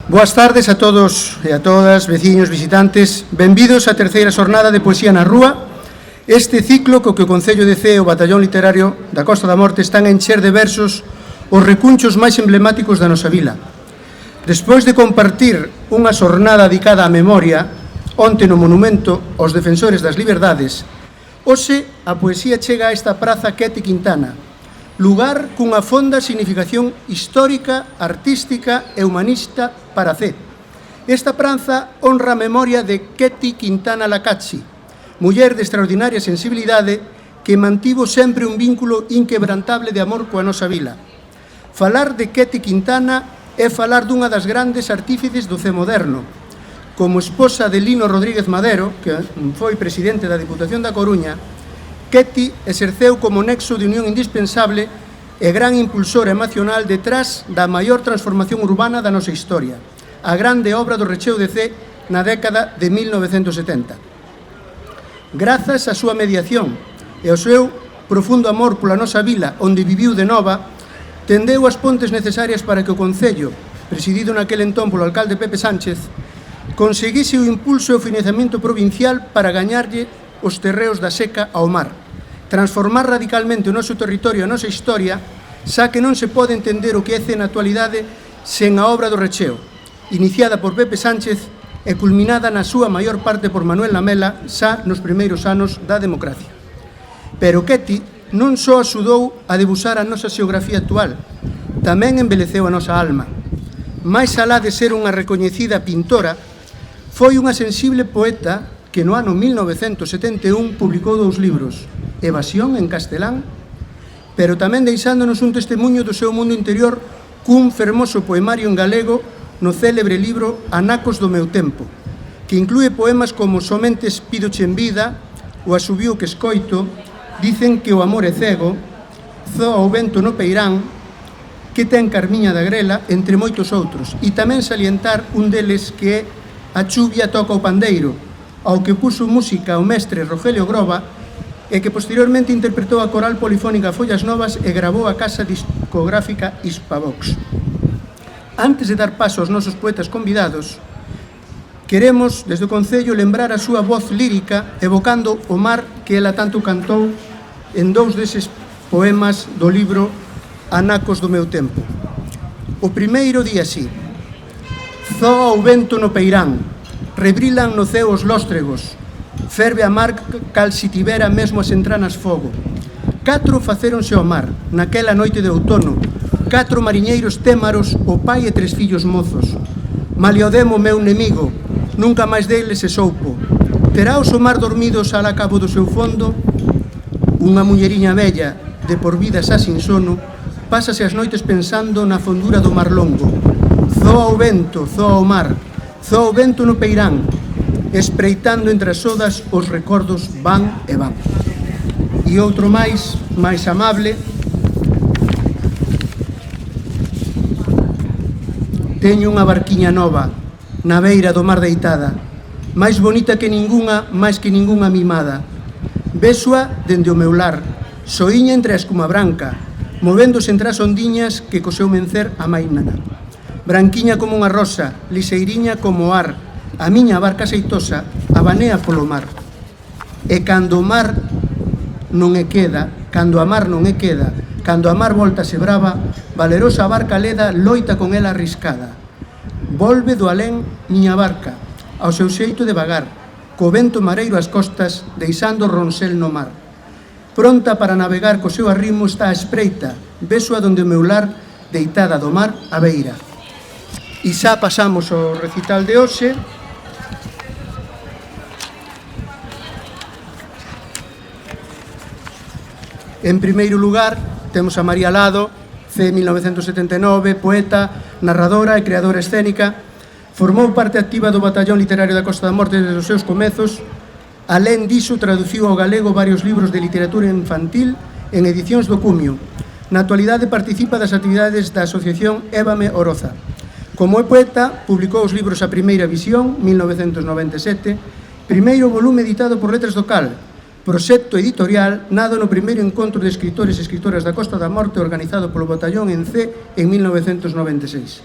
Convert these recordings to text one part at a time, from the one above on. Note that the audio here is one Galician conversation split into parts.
Boas tardes a todos e a todas, veciños, visitantes. Benvidos á terceira xornada de Poesía na Rúa. Este ciclo co que o Concello de Cee e o Batallón Literario da Costa da Morte están a encher de versos os recunchos máis emblemáticos da nosa vila. Despois de compartir unha xornada dedicada á memoria, onte no monumento aos defensores das liberdades, hoxe a poesía chega a esta praza Quete Quintana, lugar cunha fonda significación histórica, artística e humanista para Cee. Esta praza honra a memoria de Quete Quintana Lacachi, muller de extraordinaria sensibilidade que mantivo sempre un vínculo inquebrantable de amor coa nosa vila. Falar de Quete Quintana é falar dunha das grandes artífices do Cee moderno. Como esposa de Lino Rodríguez Madero, que foi presidente da Diputación da Coruña, Quete exerceu como nexo de unión indispensable e gran impulsora emocional detrás da maior transformación urbana da nosa historia, a grande obra do recheo de Cee na década de 1970. Grazas á súa mediación e ao seu profundo amor pola nosa vila, onde viviu de nova, tendeu as pontes necesarias para que o Concello, presidido naquel entón polo alcalde Pepe Sánchez, conseguise o impulso e o financiamento provincial para gañarlle os terreos da seca ao mar, transformar radicalmente o noso territorio e a nosa historia, xa que non se pode entender o que é Cee na actualidade sen a obra do recheo, iniciada por Pepe Sánchez e culminada na súa maior parte por Manuel Lamela xa nos primeiros anos da democracia. Pero Quete non só axudou a debuxar a nosa xeografía actual, tamén embeleceu a nosa alma. Mais alá de ser unha recoñecida pintora, foi unha sensible poeta que no ano 1971 publicou 2 libros, Evasión en castelán, pero tamén deixándonos un testemunho do seu mundo interior cun fermoso poemario en galego no célebre libro Anacos do meu tempo, que inclúe poemas como Somente espídoche en vida, O asubiu que escoito, Dicen que o amor é cego, Zoa o vento no peirán, Que ten Carmiña da Grela, entre moitos outros, e tamén salientar un deles que é A chuvia toca o pandeiro, ao que puso música o mestre Rogelio Groba e que posteriormente interpretou a coral polifónica Follas Novas e gravou a casa discográfica Hispavox. Antes de dar paso aos nosos poetas convidados, queremos, desde o Concello, lembrar a súa voz lírica evocando o mar que ela tanto cantou en 2 deses poemas do libro Anacos do meu tempo. O primeiro di así: Zoa o vento no peirán, rebrilan no ceo os lóstregos, ferve a mar cal si tivera mesmo as entranas fogo. 4 facéronse ao mar, naquela noite de outono, 4 mariñeiros témaros, o pai e 3 fillos mozos. Maliodemo meu nemigo, nunca máis deles se soupo. Terá os o mar dormidos al cabo do seu fondo? Unha mulleriña bella, de por vida xa sin sono, pásase as noites pensando na fondura do mar longo. Zoa o vento, zoa o mar, zoa o vento no peirán, espreitando entre as odas os recordos van e van. E outro máis amable: Teño unha barquiña nova, na beira do mar deitada, máis bonita que ningunha, máis que ningunha mimada. Vésoa dende o meu lar, soiña entre a escuma branca, movéndose entre as ondiñas que co seu mencer amainana. Branquiña como unha rosa, liseiriña como o ar, a miña barca aceitosa abanea polo mar. E cando o mar non é queda, cando a mar non é queda, cando a mar voltase brava, valerosa barca leda loita con ela arriscada. Volve do alén miña barca, ao seu xeito de vagar, co vento mareiro ás costas, deixando ronsel no mar. Pronta para navegar co seu arrimo está a espreita, vésoa donde o meu lar, deitada do mar a beira. E xa pasamos ao recital de hoxe. En primeiro lugar, temos a María Lado, Cee 1979, poeta, narradora e creadora escénica. Formou parte activa do Batallón Literario da Costa da Morte desde os seus comezos. Alén diso, traduciu ao galego varios libros de literatura infantil en edicións do Cumio. Na actualidade participa das actividades da Asociación Évame Oroza. Como é poeta, publicou os libros A Primeira Visión, 1997, primeiro volume editado por Letras do Cal, proxecto editorial nado no primeiro encontro de escritores e escritoras da Costa da Morte organizado polo Batallón en Cee en 1996.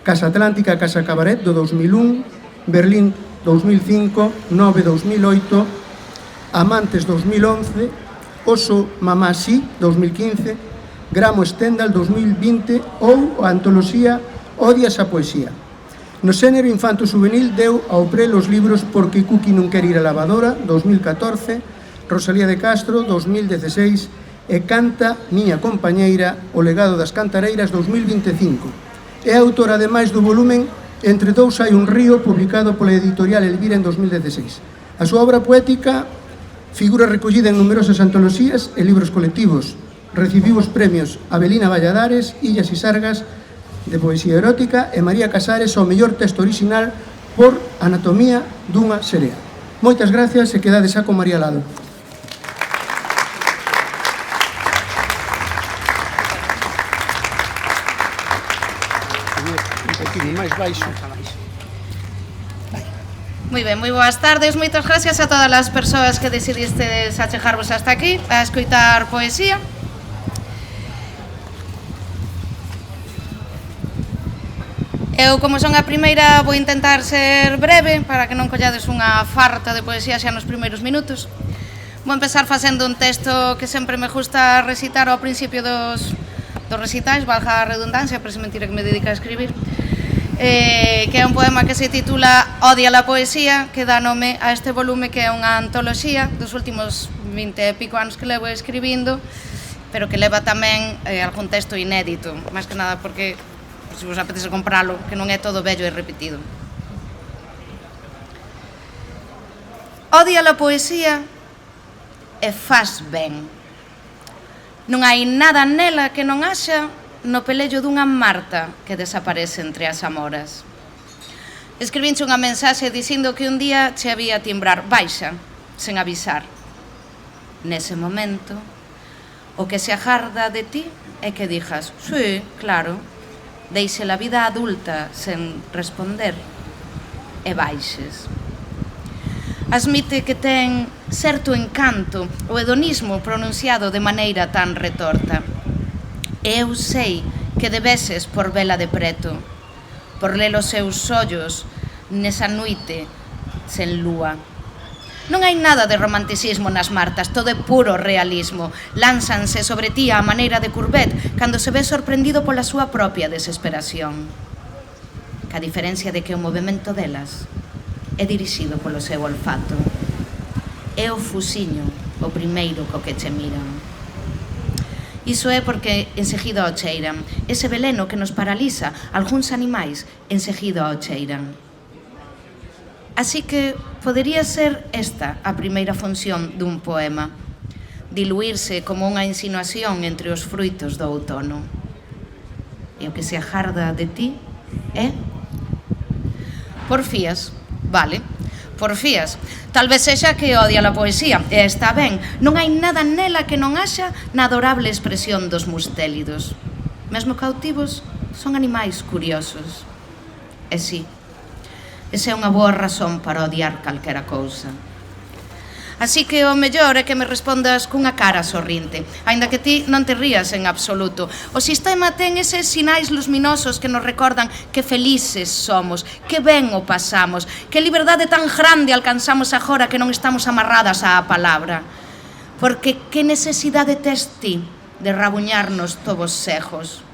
Casa Atlántica, Casa Cabaret do 2001, Berlín 2005, Nove 2008, Amantes 2011, Oso Mamá Sí 2015, Gramo Stendhal 2020 ou a antoloxía Odias a Poesía. No xénero infanto-juvenil deu ao prelo os libros Porque Cuqui non quer ir a lavadora, 2014, Rosalía de Castro, 2016, e Canta, miña compañeira, O legado das cantareiras, 2025. É autora, ademais do volumen Entre dous hai un río, publicado pola editorial Elvira en 2016. A súa obra poética figura recollida en numerosas antoloxías e libros colectivos. Recibiu os premios Avelina Valladares, Illas e Sargas, de poesía erótica, e María Casares ao mellor texto original por Anatomía dunha serea. Moitas gracias e quedades xa con María Lado. Un poquinho máis baixo. Moi ben, moi boas tardes, moitas gracias a todas as persoas que decidistes achegarvos hasta aquí a escoitar poesía. Eu, como son a primeira, vou intentar ser breve para que non collades unha farta de poesía xa nos primeiros minutos. Vou empezar facendo un texto que sempre me gusta recitar ao principio dos recitais, valga a redundancia, pero se mentira que me dedica a escribir, que é un poema que se titula Odia la poesía, que dá nome a este volume que é unha antoloxía dos últimos 20 e pico anos que levo escribindo, pero que leva tamén algún texto inédito, máis que nada porque se vos apetece compralo, que non é todo bello e repetido. Odia la poesía e faz ben. Non hai nada nela que non haxa no pelello dunha Marta que desaparece entre as amoras. Escribinche unha mensaxe dicindo que un día che había timbrar baixa, sen avisar. Nese momento, o que se agarda de ti é que dixas, sí, claro, deixe a vida adulta sen responder e baixes. Admite que ten certo encanto o hedonismo pronunciado de maneira tan retorta. E eu sei que debeses por vela de preto, por ler os seus ollos nesa noite sen lúa. Non hai nada de romanticismo nas Martas, todo é puro realismo. Lánzanse sobre ti á maneira de Courbet cando se ve sorprendido pola súa propia desesperación. Ca diferencia de que o movimento delas é dirixido polo seu olfato. É o fusiño o primeiro co que che miran. Iso é porque enseguida o cheiran. Ese veleno que nos paraliza, algúns animais enseguida o cheiran. Así que podería ser esta a primeira función dun poema, diluirse como unha insinuación entre os fruitos do outono. E o que se agarda de ti é porfías, vale, porfías. Tal vez sexa que odia a poesía, e está ben, non hai nada nela que non haxa na adorable expresión dos mustélidos. Mesmo cautivos son animais curiosos. E sí, esa é unha boa razón para odiar calquera cousa. Así que o mellor é que me respondas cunha cara sorrinte, aínda que ti non te rías en absoluto. O sistema ten eses sinais luminosos que nos recordan que felices somos, que ben o pasamos, que liberdade tan grande alcanzamos agora que non estamos amarradas á palabra. Porque que necesidade tes ti de rabuñarnos tobos cegos,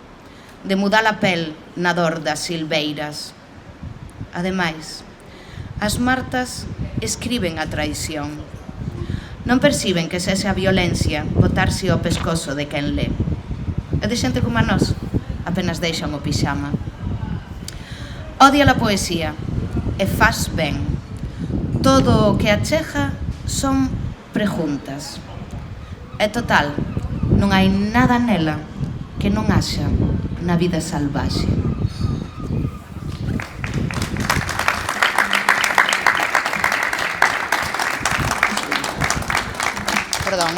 de mudar a pel na dor das silveiras? Ademais, as Martas escriben a traición. Non perciben que se a violencia botarse ao pescozo de quen lé. E de xente como a nós, apenas deixan o pixama. Odia a poesía e faz ben. Todo o que achega son preguntas. E total, non hai nada nela que non haxa na vida salvaxe. Perdón.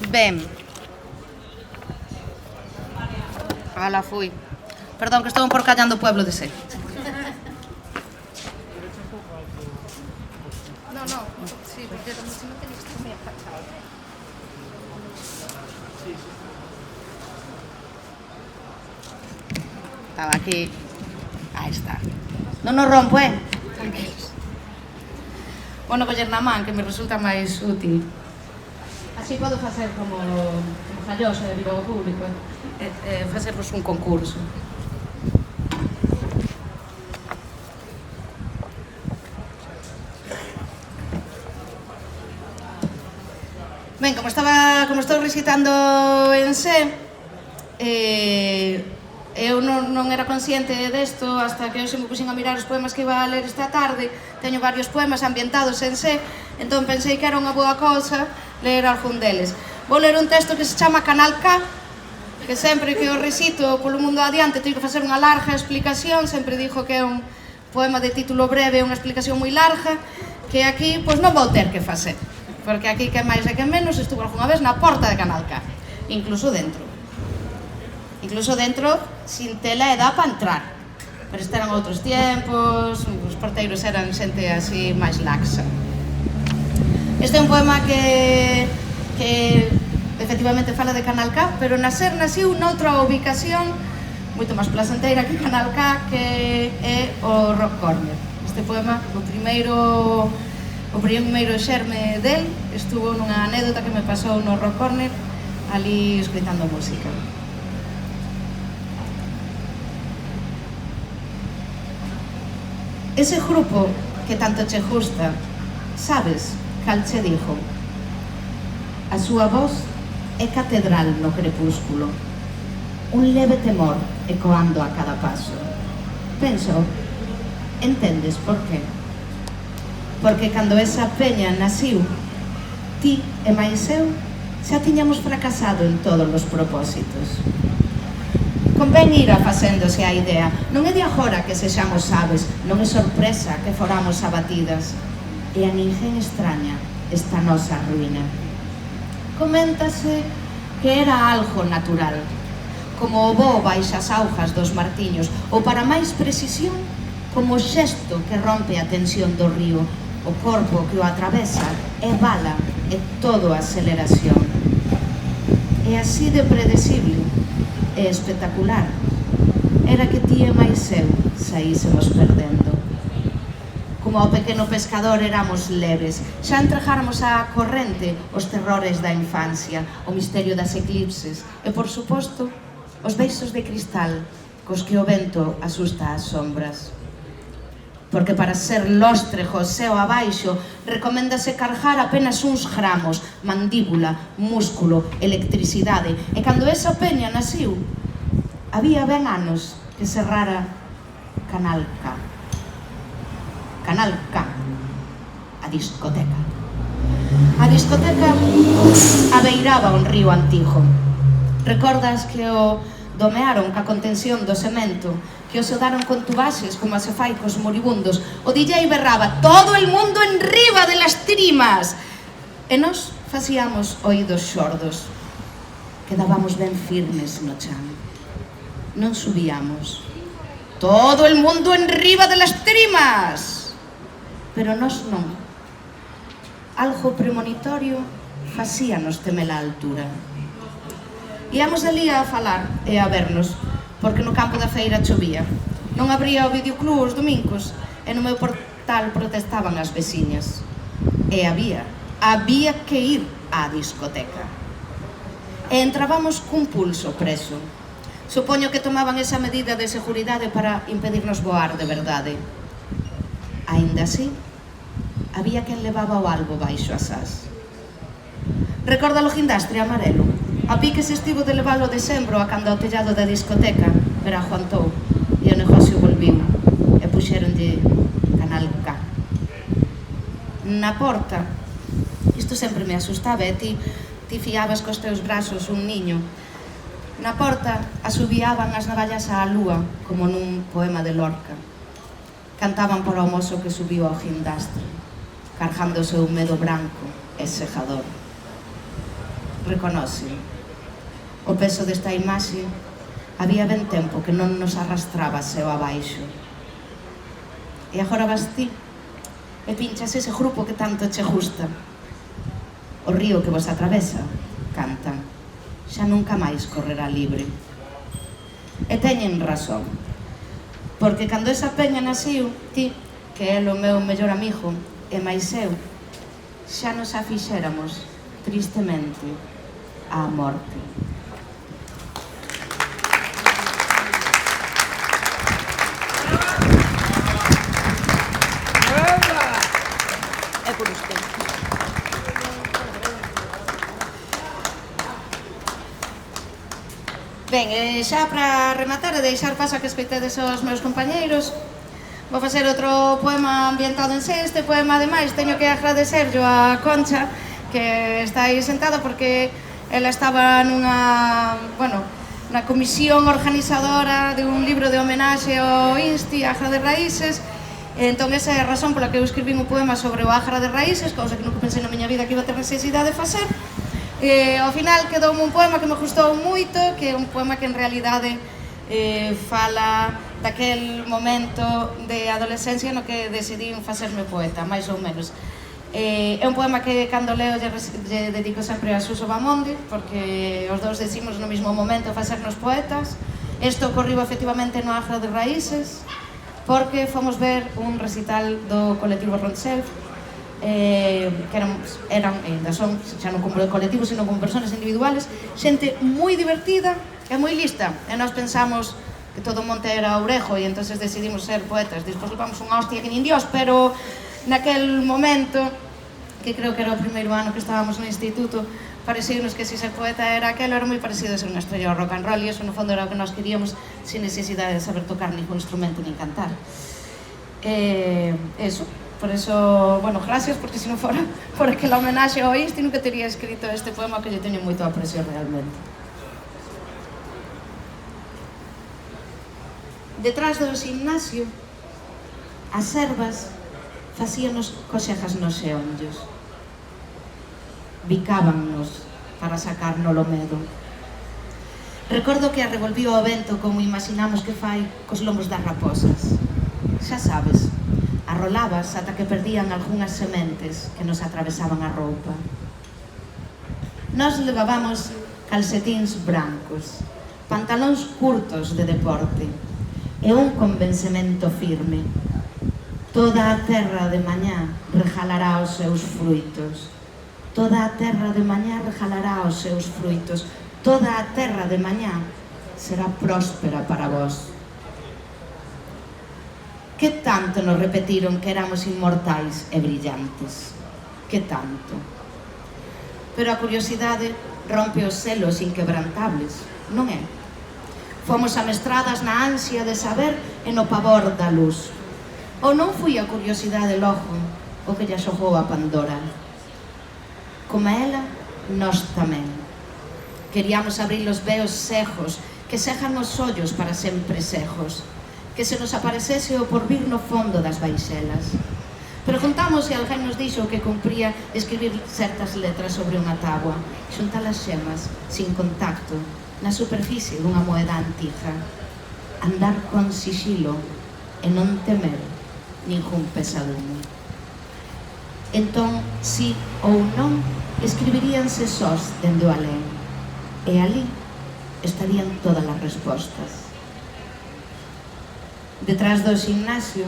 Ben. Ala fui. Perdón, que estou porcallando o pueblo de Sé. No, sí, porque se non tenéis que me apachar. Estaba aquí. Aí está. Non nos rompo, Tranquilos. Bueno, coller na man, que me resulta máis útil. Así podo facer como falloso de vir ao público, facervos un concurso. Ben, como estou recitando en sé, eu non era consciente desto hasta que hoxe me puxen a mirar os poemas que iba a ler esta tarde. Teño varios poemas ambientados en sé, entón pensei que era unha boa cousa ler algún deles. Vou ler un texto que se chama Canal K, que sempre que o recito polo mundo adiante teño que facer unha larga explicación. Sempre dixo que é un poema de título breve e unha explicación moi larga, que aquí pois non vou ter que facer, porque aquí que máis e que menos estuvo algunha vez na porta de Canal K, incluso dentro, sin tela e dá para entrar, pero estes eran outros tiempos, os porteiros eran xente así máis laxa. Este é un poema que efectivamente fala de Canal K, pero naciu noutra ubicación moito máis placenteira que Canal K, que é o Rock Corner. Este poema, o primeiro xerme del estuvo nunha anécdota que me pasou no Rock Corner, ali escritando música. Ese grupo que tanto che gusta, sabes cal che dixo? A súa voz é catedral no crepúsculo, un leve temor ecoando a cada paso. Penso, entendes por qué? Porque cando esa peña naciu, ti e máis eu xa tiñamos fracasado en todos os propósitos. Convén ir afacéndose a idea, non é de agora que sexamos aves, non é sorpresa que foramos abatidas, e a ninguén extraña esta nosa ruína. Coméntase que era algo natural, como o voo baixa as augas dos martiños, ou para máis precisión, como o xesto que rompe a tensión do río, o corpo que o atravesa é bala, é todo aceleración. É así de predecible e espectacular. Era que ti e máis eu saísemos perdendo. Como ao pequeno pescador éramos leves, xa entregáramos á corrente os terrores da infancia, o misterio das eclipses e, por suposto, os beixos de cristal cos que o vento asusta as sombras. Porque para ser lóstrego ceo abaixo recoméndase cargar apenas uns gramos, mandíbula, músculo, electricidade. E cando esa peña naciu, había ben anos que cerrara Canal K. Canal K, a discoteca. A discoteca abeiraba un río Antijo. Recordas que o domearon ca contención do cemento, que o sedaron con tubaxes como se fai cos moribundos. O DJ berraba todo el mundo enriba de las trimas, e nos facíamos oídos xordos. Quedábamos ben firmes no chan, non subíamos. Todo el mundo enriba de las trimas, pero nos non. Algo premonitorio facíanos temer a altura. Íamos ali a falar e a vernos, porque no campo da feira chovía. Non abría o videoclub os domingos e no meu portal protestaban as veciñas. E había que ir á discoteca. E entrábamos cun pulso preso. Supoño que tomaban esa medida de seguridade para impedirnos voar de verdade. Aínda así, había quen levaba o albo baixo as ás. Recorda o guindastre amarelo? A pique se estivo de levalo de sembro a cando ao tellado da discoteca, pero aguantou e o negocio volviu e puxeronlle Canal K. Na porta, isto sempre me asustaba, e ti fiabas cos teus brazos un niño. Na porta asubiaban as navallas á lúa, como nun poema de Lorca. Cantaban para o mozo que subiu ao guindastre, cargando o seu medo branco e cejador. Reconoce o peso desta imaxe. Había ben tempo que non nos arrastraba ceo abaixo. E agora vas ti e pinchas ese grupo que tanto che gusta. O río que vos atravesa, canta, xa nunca máis correrá libre. E teñen razón. Porque cando esa peña naciu, ti, que é o meu mellor amigo, e máis eu, xa nos afixéramos, tristemente, á morte. É por usted. Ben, xa para rematar e deixar paso a que escoitedes os meus compañeiros, vou facer outro poema ambientado en Sé. Este poema, ademais, teño que agradecerlo a Concha, que está aí sentada, porque ela estaba nunha comisión organizadora de un libro de homenaxe ao Insti, Agra de Raíces. Entón, esa é a razón pola que eu escribín un poema sobre o Agra de Raíces, cousa que nunca pensei na miña vida que iba a ter necesidade de facer. Ao final quedoume un poema que me gustou moito, que é un poema que en realidade fala daquel momento de adolescencia no que decidín facerme poeta, máis ou menos. É un poema que cando leo lle dedico sempre a Suso Bamondi, porque os dous decimos no mesmo momento facernos poetas. Isto ocorriu efectivamente no Agra de Raíces, porque fomos ver un recital do colectivo Ronself, que eran, ainda son, xa non como colectivos, sino como personas individuales, xente moi divertida e moi lista, e nós pensamos que todo o monte era Ourejo, e entonces decidimos ser poetas. Despois levamos unha hostia que nin Dios, pero naquel momento, que creo que era o primeiro ano que estábamos no instituto, parecíanos que se ser poeta era aquelo, era moi parecido a ser unha estrella de rock and roll, e eso no fondo era o que nós queríamos, sin necesidade de saber tocar ningún instrumento nin cantar. Eso. Por eso, bueno, gracias, porque se non fora por aquela homenaxe ao Insti nunca teria escrito este poema que lle teño moito aprecio realmente. Detrás do gimnasio, as servas facíanos coxejas nos xeonllos. Bicábannos para sacarnos o medo. Recordo que a revolviu o vento como imaginamos que fai cos lomos das raposas. Xa sabes, arrolabas ata que perdían algunhas sementes que nos atravesaban a roupa. Nós levábamos calcetíns brancos, pantalóns curtos de deporte e un convencemento firme. Toda a terra de mañá regalará os seus fruitos. Toda a terra de mañá regalará os seus fruitos. Toda a terra de mañá será próspera para vós. Que tanto nos repetiron que éramos inmortais e brillantes? Que tanto? Pero a curiosidade rompe os selos inquebrantables, non é? Fomos amestradas na ansia de saber e no pavor da luz. Ou non foi a curiosidade logo o que lle xogou a Pandora? Como ela, nós tamén. Queríamos abrir os veos cegos que cejan os ollos para sempre cegos, que se nos aparecese o porvir no fondo das baixelas. Preguntamos se alguén nos dixo que cumpría escribir certas letras sobre unha táboa, xuntar as xemas, sin contacto, na superficie dunha moeda antiga. Andar con sixilo e non temer ningún pesadume. Entón, si ou non, escribiríanse sós dende o alén, e ali estarían todas as respostas. Detrás do gimnasio,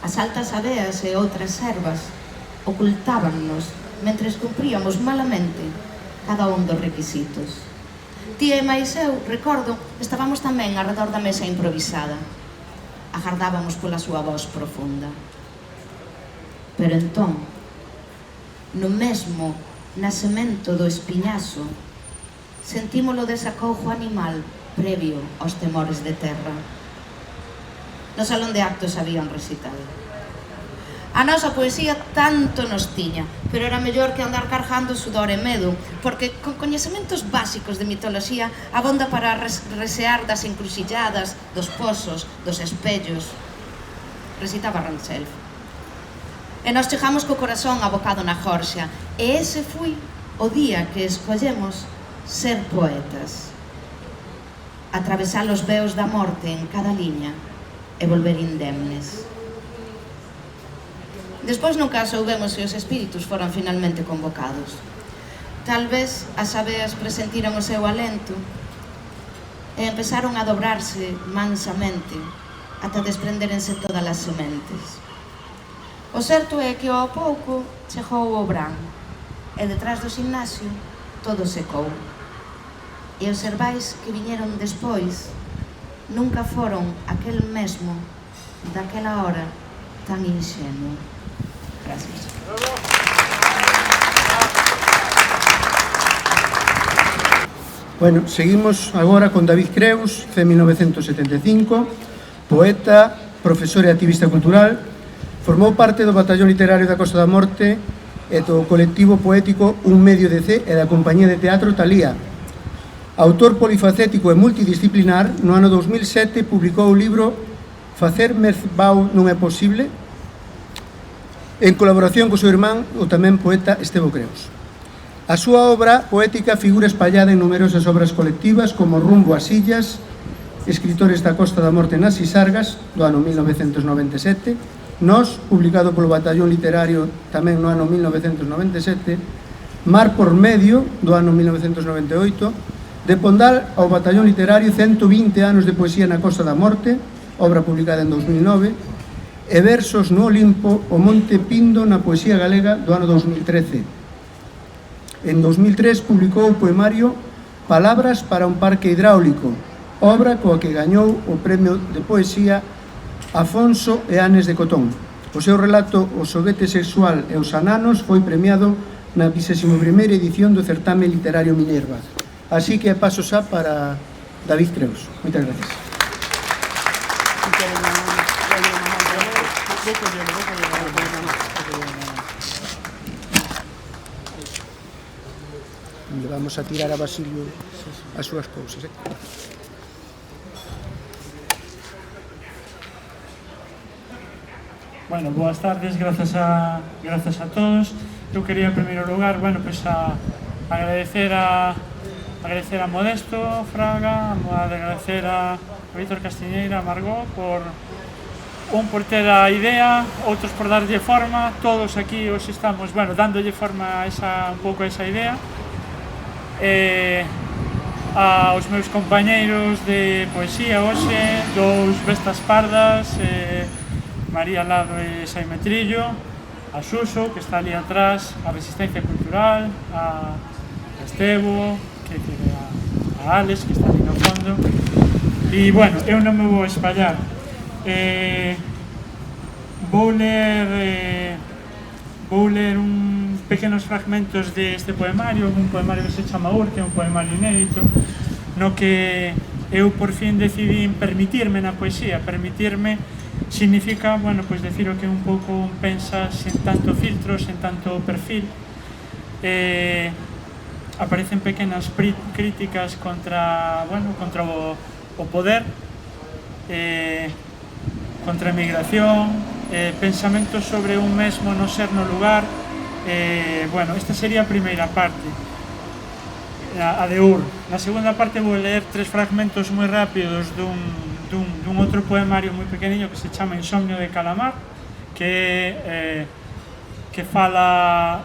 as altas aveas e outras servas ocultábannos mentres cumpríamos malamente cada un dos requisitos. Tía e máis eu, recordo, estábamos tamén arredor da mesa improvisada. Agardábamos pola súa voz profunda. Pero entón, no mesmo nacemento do espiñazo, sentímolo desacoujo animal previo aos temores de terra. No salón de actos había un recital. A nosa poesía tanto nos tiña, pero era mellor que andar cargando sudor e medo, porque con coñecementos básicos de mitoloxía abonda para resear das encruxilladas, dos pozos, dos espellos. Recitaba Ronself. E nos chegamos co corazón abocado na gorxa, e ese foi o día que escollemos ser poetas. Atravesar os veos da morte en cada liña e volver indemnes. Despois nunca soubemos se os espíritus foran finalmente convocados. Tal vez as aveas presentiran o seu alento e empezaron a dobrarse mansamente ata desprenderense todas as sementes. O certo é que ao pouco chegou o verán e detrás do gimnasio todo secou. E os servais que viñeron despois nunca foron aquel mesmo daquela hora tan inxenuo. Gracias. Bueno, seguimos agora con David Creus, C. 1975, poeta, profesor e activista cultural. Formou parte do Batallón Literario da Costa da Morte e do colectivo poético Un Medio de C e da compañía de teatro Talía. Autor polifacético e multidisciplinar, no ano 2007 publicou o libro Facer Mezbau non é posible, en colaboración co seu irmán, o tamén poeta Estevo Creus. A súa obra poética figura espallada en numerosas obras colectivas como Rumbo ás Illas, Escritores da Costa da Morte nas Sisargas, do ano 1997, Nós, publicado polo Batallón Literario tamén no ano 1997, Mar por Medio, do ano 1998, De Pondal ao Batallón Literario, 120 anos de poesía na Costa da Morte, obra publicada en 2009, e Versos no Olimpo, o Monte Pindo na poesía galega, do ano 2013. En 2003 publicou o poemario Palabras para un parque hidráulico, obra coa que gañou o premio de poesía Afonso e Anes de Cotón. O seu relato O xoguete sexual e os ananos foi premiado na 21ª edición do certame literario Minerva. Así que paso xa para David Creus. Moitas gracias. Le vamos a tirar a Basilio as súas cousas. Bueno, boas tardes, grazas a todos. Eu quería, en primeiro lugar, agradecer a Modesto Fraga, agradecer a Víctor Castiñeira, a Margot, por ter a idea, outros por darlle forma, todos aquí hoxe estamos, dándolle forma un pouco a esa idea. Aos meus compañeiros de poesía hoxe, dous bestas pardas, María Lado e Xaime Trillo, a Xuxo, que está ali atrás, a Resistencia Cultural, a Estevo, a Alex, que está ali no fondo. E, eu non me vou espallar. Vou ler pequenos fragmentos deste poemario, un poemario que se chama Urte, un poemario inédito, no que eu por fin decidí permitirme na poesía. Permitirme significa, decir o que un pouco pensa sen tanto filtro, sen tanto perfil. Aparecen pequenas críticas contra o poder, contra a migración, pensamentos sobre un mesmo no ser no lugar. Esta sería a primeira parte, a de Ur. Na segunda parte vou ler 3 fragmentos moi rápidos dun outro poemario moi pequeniño que se chama Insomnio de Calamar, que fala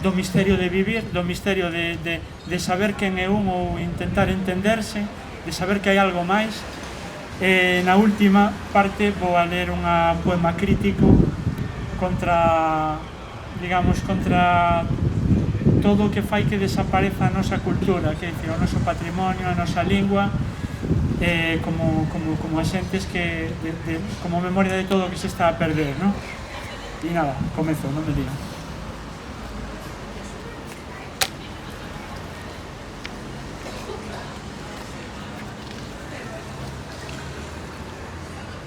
do misterio de vivir, do misterio de saber quen é un ou intentar entenderse, de saber que hai algo máis. Na última parte vou a ler un poema crítico contra todo o que fai que desapareza a nosa cultura, que é dicir, o noso patrimonio, a nosa lingua, como axentes como memoria de todo o que se está a perder, non? E nada, comezo, non me digan.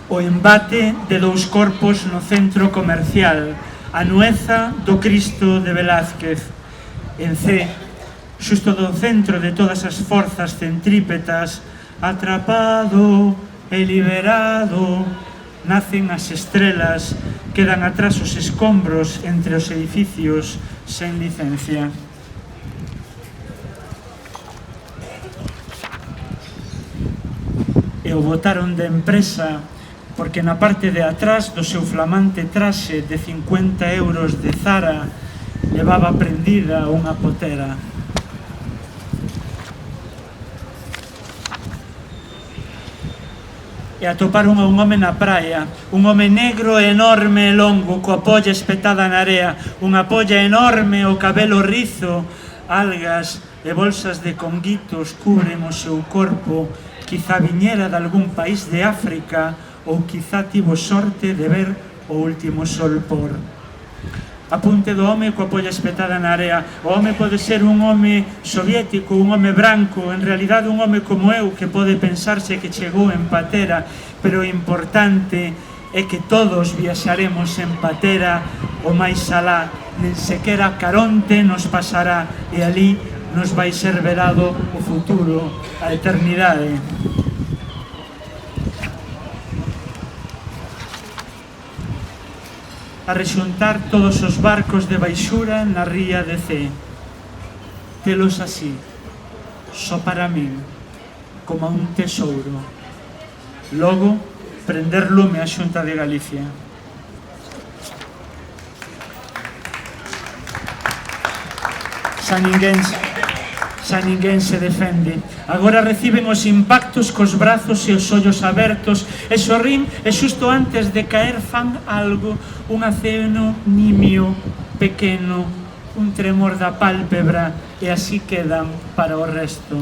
O embate de dous corpos no centro comercial, a nueza do Cristo de Velázquez. En C, xusto do centro de todas as forzas centrípetas, atrapado e liberado, nacen as estrelas, quedan atrás os escombros entre os edificios sen licencia. E o botaron de empresa porque na parte de atrás do seu flamante traxe de 50 euros de Zara levaba prendida unha potera. e atoparon a un home na praia, un home negro enorme e longo, coa polla espetada na area, unha polla enorme, o cabelo rizo, algas e bolsas de conguitos cubren o seu corpo, quizá viñera de algún país de África ou quizá tivo sorte de ver o último sol por. Apunte do home coa polla espetada na area. O home pode ser un home soviético, un home branco, en realidade un home como eu que pode pensarse que chegou en patera, pero o importante é que todos viaxaremos en patera o máis alá, nen sequera Caronte nos pasará e ali nos vai ser vedado o futuro, a eternidade. A rexuntar todos os barcos de baixura na ría de Cee. Telos así, só para min, como un tesouro. Logo, prender lume a Xunta de Galicia. Xa ninguén se defende. Agora reciben os impactos cos brazos e os ollos abertos e sorrín e xusto antes de caer fan algo, un aceno nimio pequeno, un tremor da pálpebra e así quedan para o resto.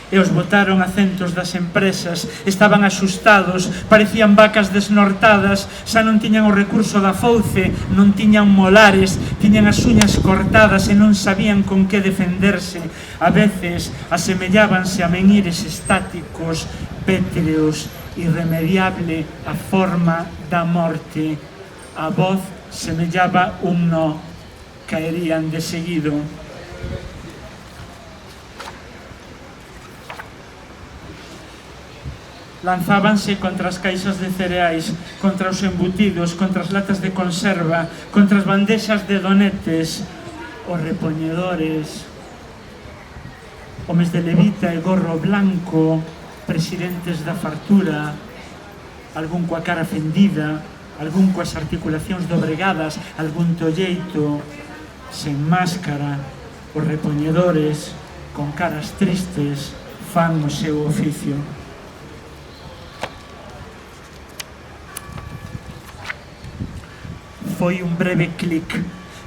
E os botaron a centos das empresas, estaban asustados, parecían vacas desnortadas, xa non tiñan o recurso da fouce, non tiñan molares, tiñan as uñas cortadas e non sabían con que defenderse. A veces asemellábanse a menires estáticos, pétreos, irremediable a forma da morte. A voz semellaba un no, caerían de seguido. Lanzábanse contra as caixas de cereais, contra os embutidos, contra as latas de conserva, contra as bandexas de donetes, os repoñedores, homes de levita e gorro blanco, presidentes da fartura, algún coa cara fendida, algún coas articulacións dobregadas, algún tolleito, sen máscara, os repoñedores, con caras tristes, fan o seu oficio. Foi un breve clic.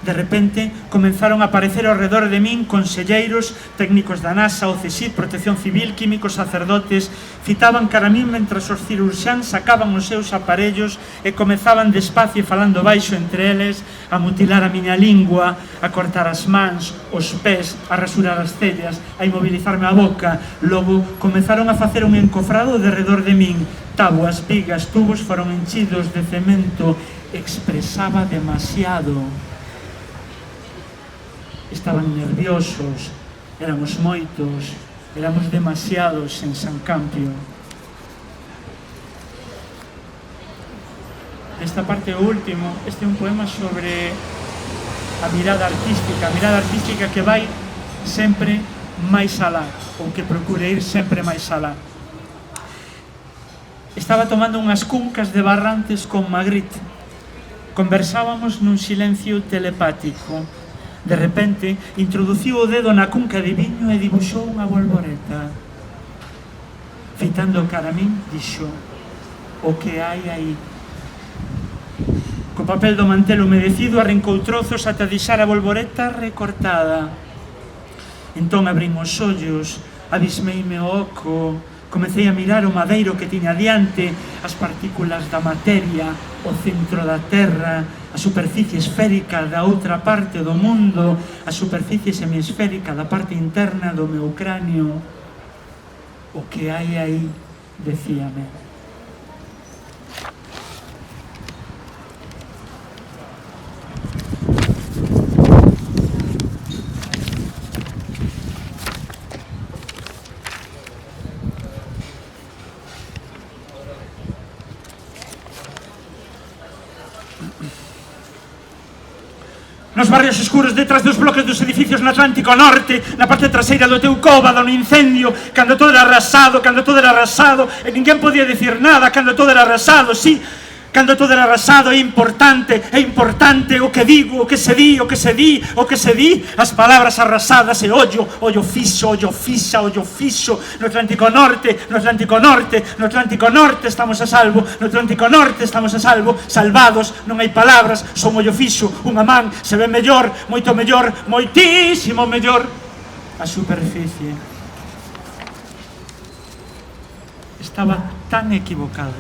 De repente, comenzaron a aparecer ao redor de min conselleiros, técnicos da NASA, o CSIC, Protección Civil, químicos, sacerdotes, fitaban cara a min mentras os cirurxáns sacaban os seus aparellos e comezaban despacio falando baixo entre eles a mutilar a miña lingua, a cortar as mans, os pés, a rasurar as cellas, a inmobilizarme a boca. Logo, comenzaron a facer un encofrado de redor de min. Tabuas, vigas, tubos foron enchidos de cemento. Expresaba demasiado. Estaban nerviosos, éramos moitos, éramos demasiados en San Campio. Esta parte último, este é un poema sobre a mirada artística que vai sempre máis alá, ou que procura ir sempre máis alá. Estaba tomando unhas cuncas de Barrantes con Magritte. Conversábamos nun silencio telepático. De repente, introduciu o dedo na cunca de viño e dibuxou unha bolboreta. Fitando cara a min, dixo: o que hai aí? Co papel do mantel humedecido arrancou trozos ata deixar a bolboreta recortada. Entón abrín os ollos, abismeime o oco, comecei a mirar o madeiro que tiña diante, as partículas da materia, o centro da terra, a superficie esférica da outra parte do mundo, a superficie semiesférica da parte interna do meu cráneo. O que hai aí, decíame. Nos barrios escuros detrás dos bloques dos edificios no Atlántico Norte, na parte traseira do teu cóbado, no incendio, cando todo era arrasado, e ninguén podía dicir nada, cando todo era arrasado, sí, Cando todo era arrasado é importante o que digo, o que se di, o que se di, o que se di, as palabras arrasadas e ollo fixo, no Atlántico Norte, estamos a salvo, salvados, non hai palabras, son ollo fixo, unha man, se ve mellor, moito mellor, moitísimo mellor, a superficie. Estaba tan equivocado,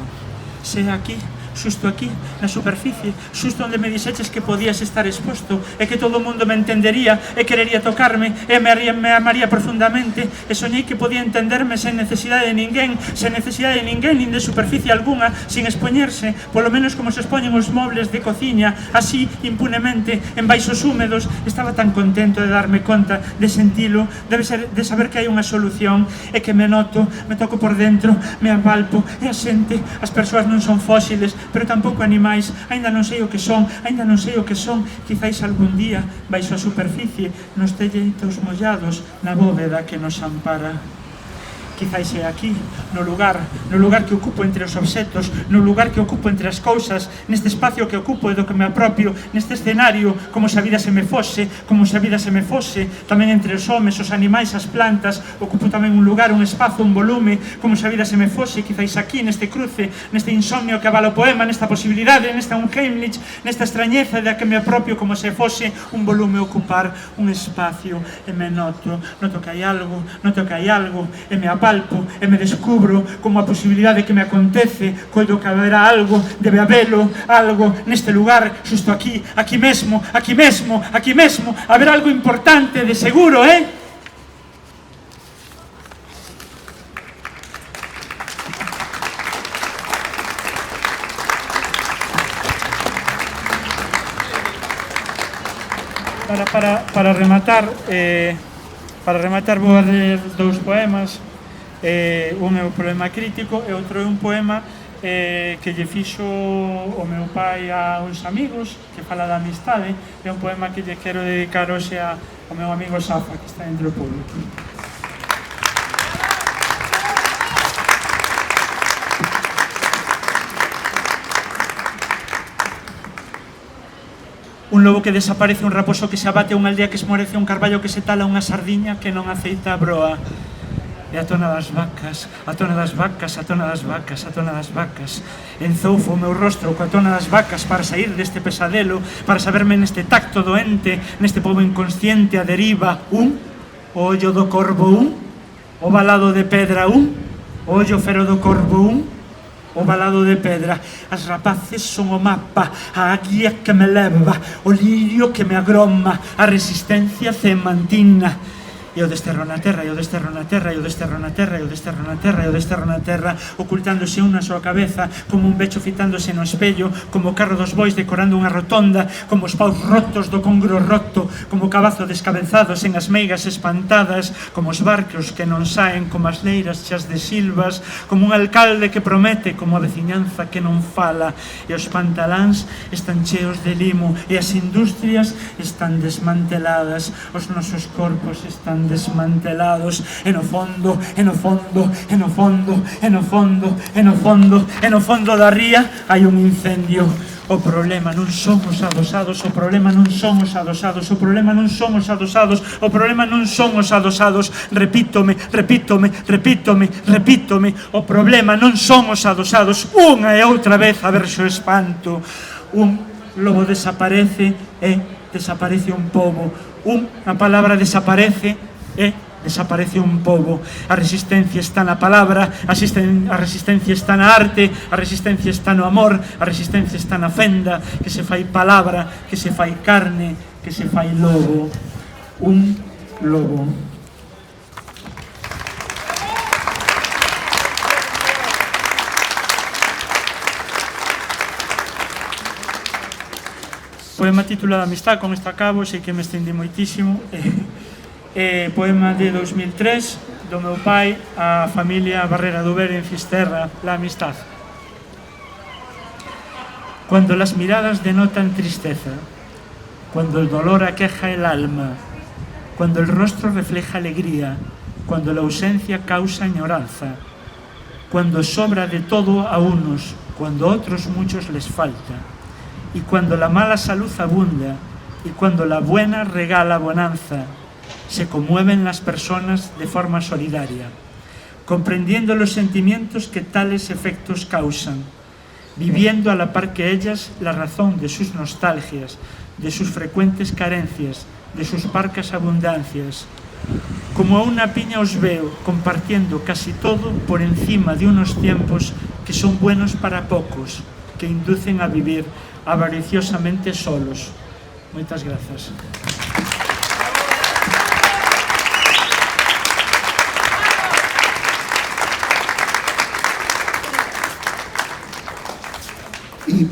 se aquí, xusto aquí, na superficie, xusto onde me dixeches que podías estar exposto e que todo o mundo me entendería e querería tocarme e me amaría profundamente e soñei que podía entenderme sen necesidade de ninguén, nin de superficie alguna, sin expoñerse, polo menos como se expoñen os mobles de cociña, así, impunemente, en baixos húmedos. Estaba tan contento de darme conta, de sentilo, de saber que hai unha solución e que me noto, me toco por dentro, me apalpo e a xente, as persoas non son fósiles, pero tampouco animais, aínda non sei o que son, quizáis algún día, baixo a superficie, nos telleitos mollados, na bóveda que nos ampara. Quizáis é aquí, no lugar que ocupo entre os obxetos, no lugar que ocupo entre as cousas, neste espacio que ocupo e do que me apropio, neste escenario, como se a vida se me fose, tamén entre os homes, os animais, as plantas, ocupo tamén un lugar, un espazo, un volume, como se a vida se me fose, quizáis aquí, neste cruce, neste insomnio que avala o poema, nesta posibilidade, nesta Unheimlich, nesta extrañeza da que me apropio como se fose un volume ocupar un espacio, e me noto que hai algo, e me apalpo, e me descubro como a posibilidade que me acontece, coido que haberá algo, debe habelo, algo neste lugar, xusto aquí mesmo, haber algo importante, de seguro, Para rematar vou a ler dous poemas. Un é o Problema Crítico e outro é un poema que lle fixo o meu pai a uns amigos, que fala da amistade. É un poema que lle quero dedicar hoxe ao meu amigo Safa, que está entre o público. Un lobo que desaparece, un raposo que se abate, unha aldea que esmorece, un carballo que se tala, unha sardiña que non aceita a broa. E a tona das vacas, enzoufo o meu rostro coa tona das vacas para sair deste pesadelo, para saberme neste tacto doente, neste pobo inconsciente a deriva. O ollo do corvo, o balado de pedra, o ollo fero do corvo, o balado de pedra. As rapaces son o mapa, a guía que me leva, o lirio que me agroma, a resistencia cemantina. E o desterro na terra, ocultándose unha súa cabeza, como un becho fitándose no espello, como o carro dos bois decorando unha rotonda, como os paus rotos do congro roto, como o cabazo descabezado sen as meigas espantadas, como os barcos que non saen, como as leiras chas de silvas, como un alcalde que promete, como a veciñanza que non fala, e os pantaláns están cheos de limo, e as industrias están desmanteladas, os nosos corpos están desmantelados, e no fondo da ría hai un incendio. O problema non son os adosados, repítome, o problema non son os adosados, unha e outra vez a ver xo espanto. Un lobo desaparece e desaparece un pobo, unha palabra desaparece e desaparece un pobo. A resistencia está na palabra, a resistencia está na arte, a resistencia está no amor, a resistencia está na fenda que se fai palabra, que se fai carne, que se fai lobo. Un lobo. Poema titulado Amistad, con esta acabo, sei que me estendi moitísimo. Poema de 2003 do meu pai a familia Barrera do Ver en Fisterra, la amistad. Cuando las miradas denotan tristeza, cuando el dolor aqueja el alma, cuando el rostro refleja alegría, cuando la ausencia causa añoranza, cuando sobra de todo a unos, cuando a otros muchos les falta, y cuando la mala salud abunda, y cuando la buena regala bonanza, se conmueven las personas de forma solidaria, comprendiendo los sentimientos que tales efectos causan, viviendo a la par que ellas la razón de sus nostalgias, de sus frecuentes carencias, de sus parcas abundancias. Como a una piña os veo compartiendo casi todo por encima de unos tiempos que son buenos para pocos, que inducen a vivir avariciosamente solos. Moitas grazas. E,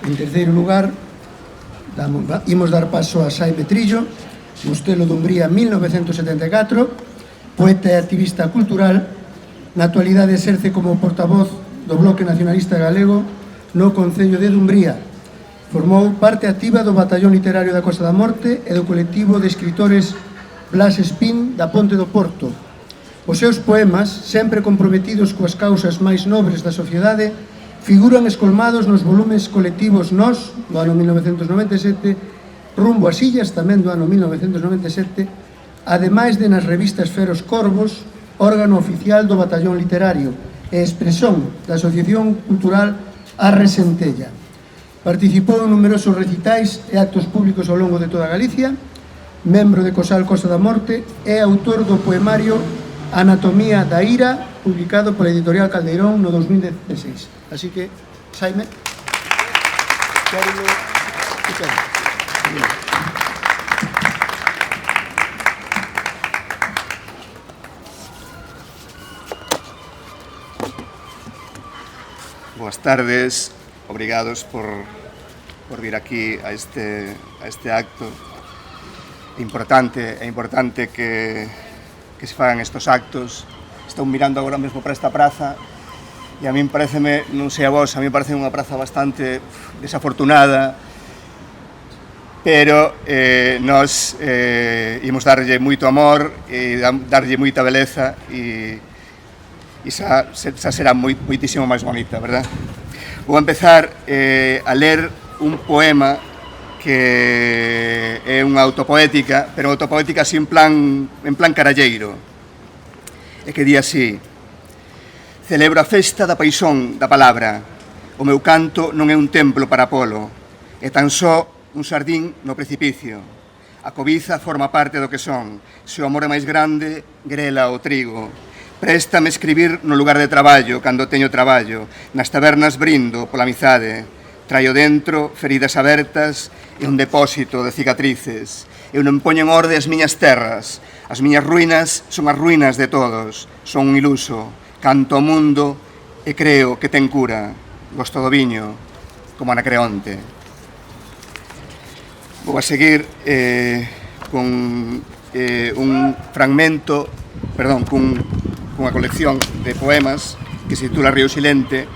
en terceiro lugar, imos dar paso a Xaime Trillo, Mostelo Dumbría 1974, poeta e activista cultural. Na actualidade exerce como portavoz do Bloque Nacionalista Galego no Concello de Dumbría. Formou parte activa do Batallón Literario da Costa da Morte e do colectivo de escritores Blas Espín da Ponte do Porto. Os seus poemas, sempre comprometidos coas causas máis nobres da sociedade, figuran escolmados nos volumes colectivos Nós, do ano 1997, Rumbo ás Illas, tamén do ano 1997, ademais de nas revistas Feros Corvos, órgano oficial do Batallón Literario, e expresón da Asociación Cultural A Resentella. Participou en numerosos recitais e actos públicos ao longo de toda Galicia, membro de COSAL Costa da Morte e autor do poemario Anatomía da Ira, publicado pola editorial Caldeirón no 2016. Así que, Xaime, quero escuchar. Boas tardes, obrigados por vir aquí a este acto. É importante que se fagan estos actos. Estou mirando agora mesmo para esta praza e a min pareceme, non sei a vos, a mí parece unha praza bastante desafortunada, pero nós imos darlle moito amor e darlle moita beleza e xa será moitísimo máis bonita, verdad? Vou empezar a ler un poema que é unha autopoética, pero autopoética así en plan caralleiro, e que di así: celebro a festa da paixón da palabra, o meu canto non é un templo para Apolo, é tan só un sardín no precipicio, a cobiza forma parte do que son, se o amor é máis grande, grela o trigo. Préstame escribir no lugar de traballo, cando teño traballo, nas tabernas brindo pola amizade, traio dentro feridas abertas e un depósito de cicatrices. Eu non poño en orde as miñas terras, as miñas ruínas son as ruínas de todos, son un iluso, canto ao mundo e creo que ten cura, gosto do viño, como Anacreonte. Vou a seguir con un fragmento, cunha colección de poemas que se titula Río Silente,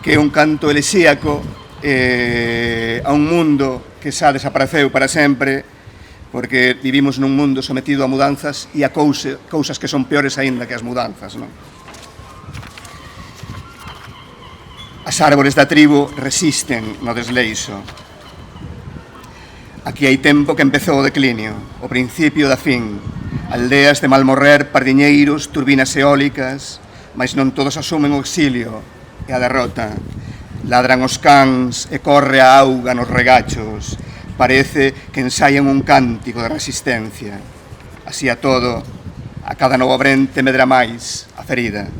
que é un canto elexíaco a un mundo que xa desapareceu para sempre, porque vivimos nun mundo sometido a mudanzas e a cousas que son peores aínda que as mudanzas, non? As árbores da tribo resisten no desleixo. Aquí hai tempo que empezou o declinio, o principio da fin. Aldeas de malmorrer, pardiñeiros, turbinas eólicas, mas non todos asumen o exilio e a derrota. Ladran os cans e corre a auga nos regachos. Parece que ensaian un cántico de resistencia. Así a todo, a cada novo brente medra máis a ferida.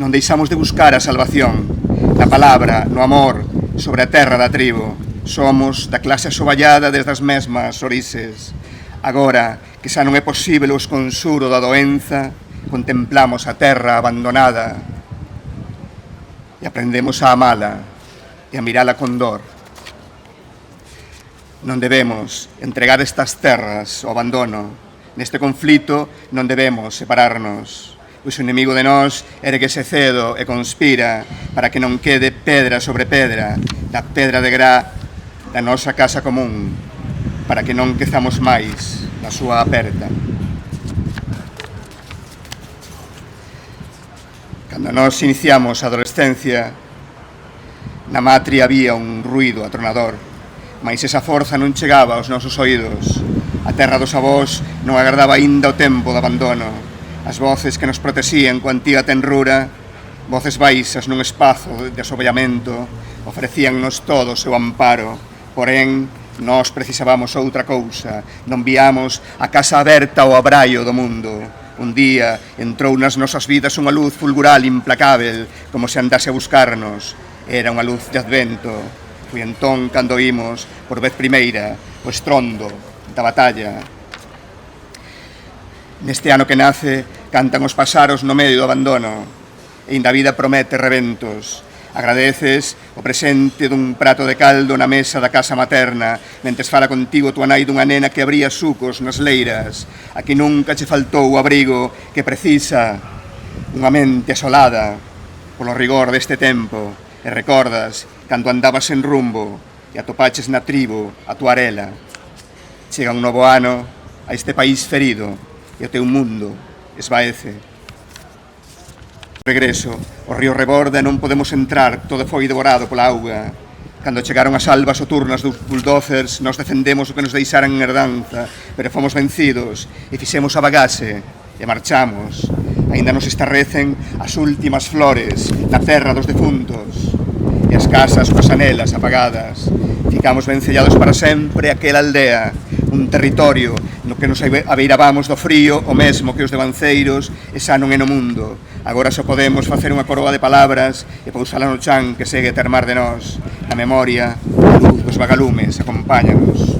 Non deixamos de buscar a salvación, na palabra, no amor, sobre a terra da tribo. Somos da clase asoballada desde as mesmas orixes. Agora, que xa non é posible o esconsuro da doenza, contemplamos a terra abandonada e aprendemos a amala e a mirala con dor. Non debemos entregar estas terras ao abandono. Neste conflito non debemos separarnos. Pois o inimigo de nós erguese cedo e conspira para que non quede pedra sobre pedra da pedra de gra da nosa casa común, para que non quezamos máis na súa aperta. Cando nos iniciamos a adolescencia, na matria había un ruido atronador, mais esa forza non chegaba aos nosos oídos. A terra dos avós non agardaba aínda o tempo do abandono. As voces que nos protexían coa antiga tenrura, voces baixas nun espazo de asoballamento, ofrecíannos todo o seu amparo. Porén, nós precisábamos outra cousa. Non viamos a casa aberta ao abraio do mundo. Un día entrou nas nosas vidas unha luz fulgural implacável, como se andase a buscarnos. Era unha luz de advento. Foi entón cando oímos, por vez primeira, o estrondo da batalla. Neste ano que nace, cantan os paxaros no medio do abandono, e inda a vida promete reventos. Agradeces o presente dun prato de caldo na mesa da casa materna, mentes fala contigo tua nai dunha nena que abría sucos nas leiras. Aquí nunca che faltou o abrigo que precisa unha mente asolada polo rigor deste tempo. E recordas cando andabas en rumbo e atopaches na tribo a tua arela. Chega un novo ano a este país ferido e o teu mundo esvaece. Regreso, o río reborda e non podemos entrar, todo foi devorado pola auga. Cando chegaron as albas soturnas dos bulldozers, nos defendemos o que nos deixaran en herdanza, pero fomos vencidos e fixemos a bagaxe e marchamos. Ainda nos estarrecen as últimas flores na terra dos defuntos e as casas coas anelas apagadas. Ficamos vencellados para sempre aquela aldea, un territorio no que nos abeirabamos do frío, o mesmo que os devanceiros, e xa non é no mundo. Agora só podemos facer unha coroa de palabras e pousala no chan que segue a termar de nós. Na memoria, a luz dos vagalumes acompáñanos.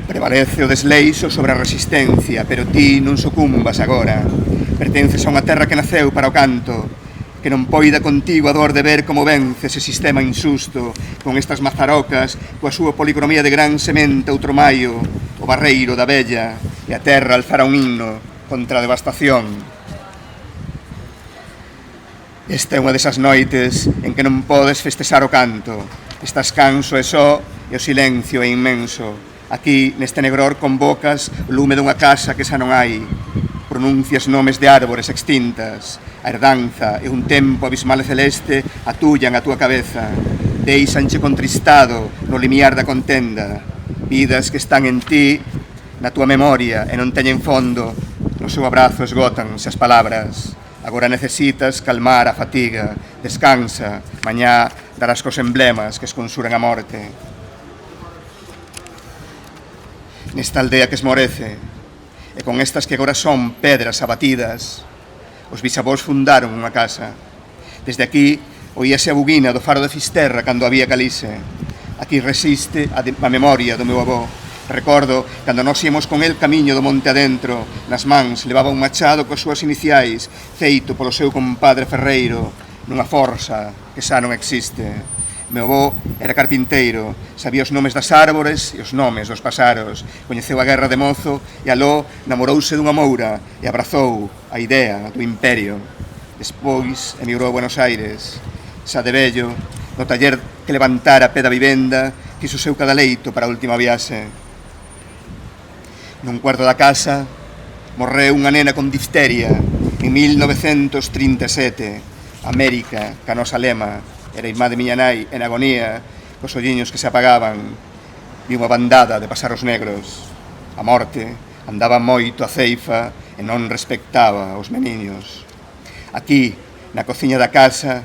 Prevalece o desleixo sobre a resistencia, pero ti non sucumbas agora. Pertences a unha terra que naceu para o canto, que non poida contigo a dor de ver como vence ese sistema insusto, con estas mazarocas, coa súa policromía de gran semente outro maio, o barreiro da bella, e a terra alzará un himno contra a devastación. Esta é unha desas noites en que non podes festexar o canto. Estás canso e só, e o silencio é inmenso. Aquí, neste negror, convocas o lume dunha casa que xa non hai. Pronuncias nomes de árbores extintas. A herdanza e un tempo abismal e celeste atullan a túa cabeza. Deixanche contristado no limiar da contenda. Vidas que están en ti, na túa memoria, e non teñen fondo. No seu abrazo esgótanse as palabras. Agora necesitas calmar a fatiga. Descansa, mañá darás cos emblemas que esconsuran a morte. Nesta aldea que esmorece, e con estas que agora son pedras abatidas, os bisavós fundaron unha casa. Desde aquí oíase a buguina do faro de Fisterra cando había calice. Aquí resiste a memoria do meu avó. Recordo cando nós íamos con el camiño do monte adentro, nas mans levaba un machado coas súas iniciais, feito polo seu compadre ferreiro, nunha forza que xa non existe. Meu avó era carpinteiro, sabía os nomes das árbores e os nomes dos paxaros, coñeceu a guerra de mozo e aló namorouse dunha moura e abrazou a idea do imperio. Despois emigrou a Buenos Aires, xa de vello, no taller que levantara a pé da vivenda, quiso o seu cadaleito para a última viaxe. Nun cuarto da casa morreu unha nena con difteria en 1937. América, ca nosa lema, era irmá de miña nai en agonía, cos olliños que se apagaban. Vi unha bandada de paxaros negros. A morte andaba moito a ceifa e non respectaba os meniños. Aquí, na cociña da casa,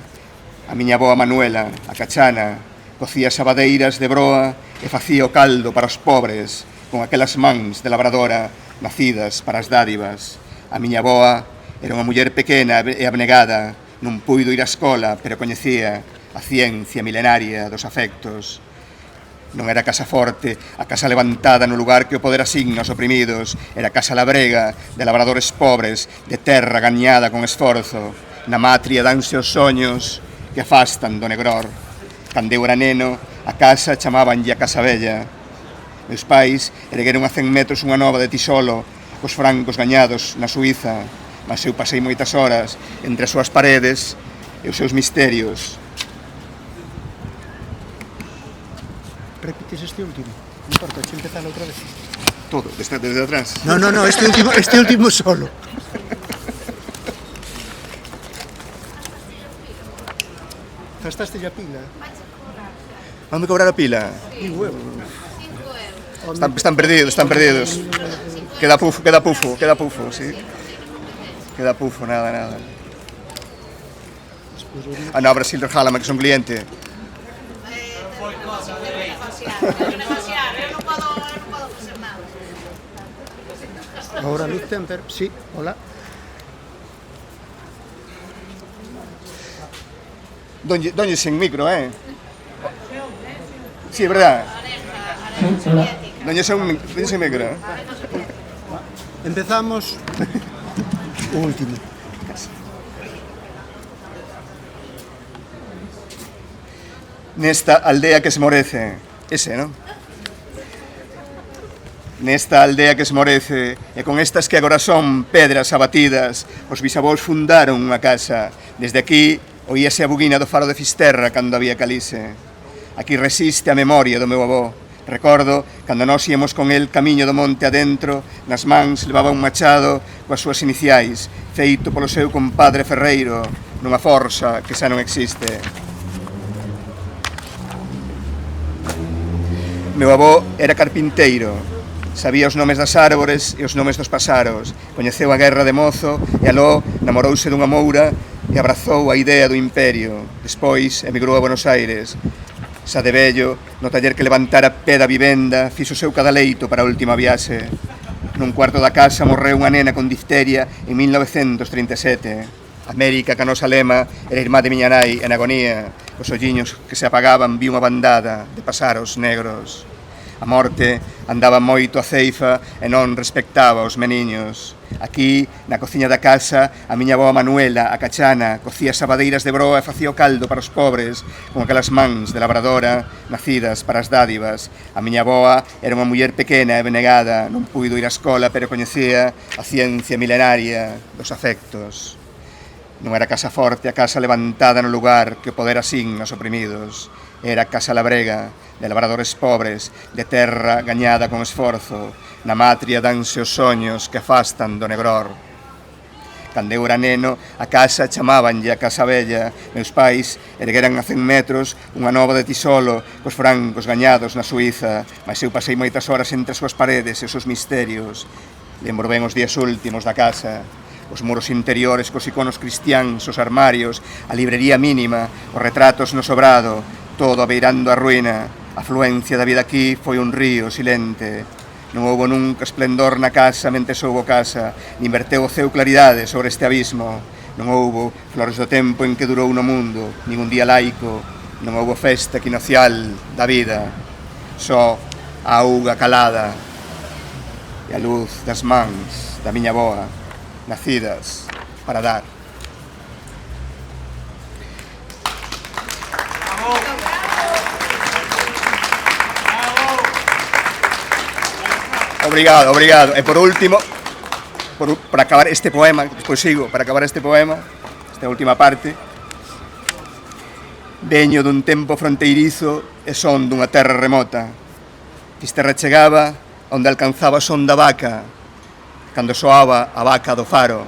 a miña avoa Manuela, a cachana, cocía xabadeiras de broa e facía o caldo para os pobres con aquelas mans de labradora nacidas para as dádivas. A miña avoa era unha muller pequena e abnegada, non puido ir á escola, pero coñecía a ciencia milenaria dos afectos. Non era casa forte, a casa levantada no lugar que o poder asigna aos oprimidos, era casa labrega de labradores pobres, de terra gañada con esforzo. Na matria danse os soños que afastan do negror. Cando eu era neno, a casa chamábanlle a Casa Bella. Meus pais ergueron a 100 metros unha nova de tixolo, cos francos gañados na Suiza, mas eu pasei moitas horas entre as súas paredes e os seus misterios. Repites este último? Non importa, xe empezalo outra vez. Todo, desde atrás. No, este último solo. Gastaste a pila? Vamos cobrar a pila? 5 euros. Están perdidos. Queda pufo, sí. Queda pufo, nada. No, Brasil, regálame, que son cliente. Ahora Luz Temper, sí, hola. Doña sin micro, Sí, es verdad. Doña sin micro. Empezamos o último. Nesta aldea que se morece, ese, non? Nesta aldea que se morece, e con estas que agora son pedras abatidas, os bisavós fundaron unha casa. Desde aquí oíase a buguina do faro de Fisterra cando había calice. Aquí resiste a memoria do meu avó. Recordo cando nós íamos con el camiño do monte adentro, nas mans levaba un machado coas súas iniciais, feito polo seu compadre Ferreiro, nunha forxa que xa non existe. Meu avó era carpinteiro, sabía os nomes das árbores e os nomes dos pasaros, coñeceu a guerra de mozo e aló namorouse dunha moura e abrazou a idea do imperio. Despois emigrou a Buenos Aires. Xa de vello, no taller que levantara pé da vivenda, fixo o seu cadaleito para a última viaxe. Nun cuarto da casa morreu unha nena con difteria en 1937. América, que a nosa lema, era irmá de miña nai en agonía. Os olliños que se apagaban vi unha bandada de pasaros negros. A morte andaba moito a ceifa e non respectaba os meniños. Aquí, na cociña da casa, a miña avó Manuela, a cachana, cocía sabadeiras de broa e facía o caldo para os pobres con aquelas mans de labradora nacidas para as dádivas. A miña avoa era unha muller pequena e benegada, non puido ir á escola, pero coñecía a ciencia milenaria dos afectos. Non era casa forte, a casa levantada no lugar que o poder asigna aos oprimidos. Era casa labrega, de labradores pobres, de terra gañada con esforzo. Na matria danse os soños que afastan do negror. Cando eu era neno, a casa chamábanlle a Casa Bella. Meus pais ergueran a 100 metros unha nova de tisolo cos francos gañados na Suiza, mas eu pasei moitas horas entre as súas paredes e os seus misterios. Lembro ben os días últimos da casa. Os muros interiores cos iconos cristiáns, os armarios, a librería mínima, os retratos no sobrado, todo abeirando a ruína. A afluencia da vida aquí foi un río silente. Non houbo nunca esplendor na casa mentres houbo casa, nin verteu o ceu claridade sobre este abismo. Non houbo flores do tempo en que durou no mundo, nin un día laico, non houbo festa equinocial da vida. Só a auga calada e a luz das mans da miña avoa, nacidas para dar. Obrigado. E por último, para acabar este poema, despois sigo, para acabar este poema, esta última parte, veño dun tempo fronteirizo e son dunha terra remota. Fisterra chegaba onde alcanzaba o son da vaca, cando soaba a vaca do faro.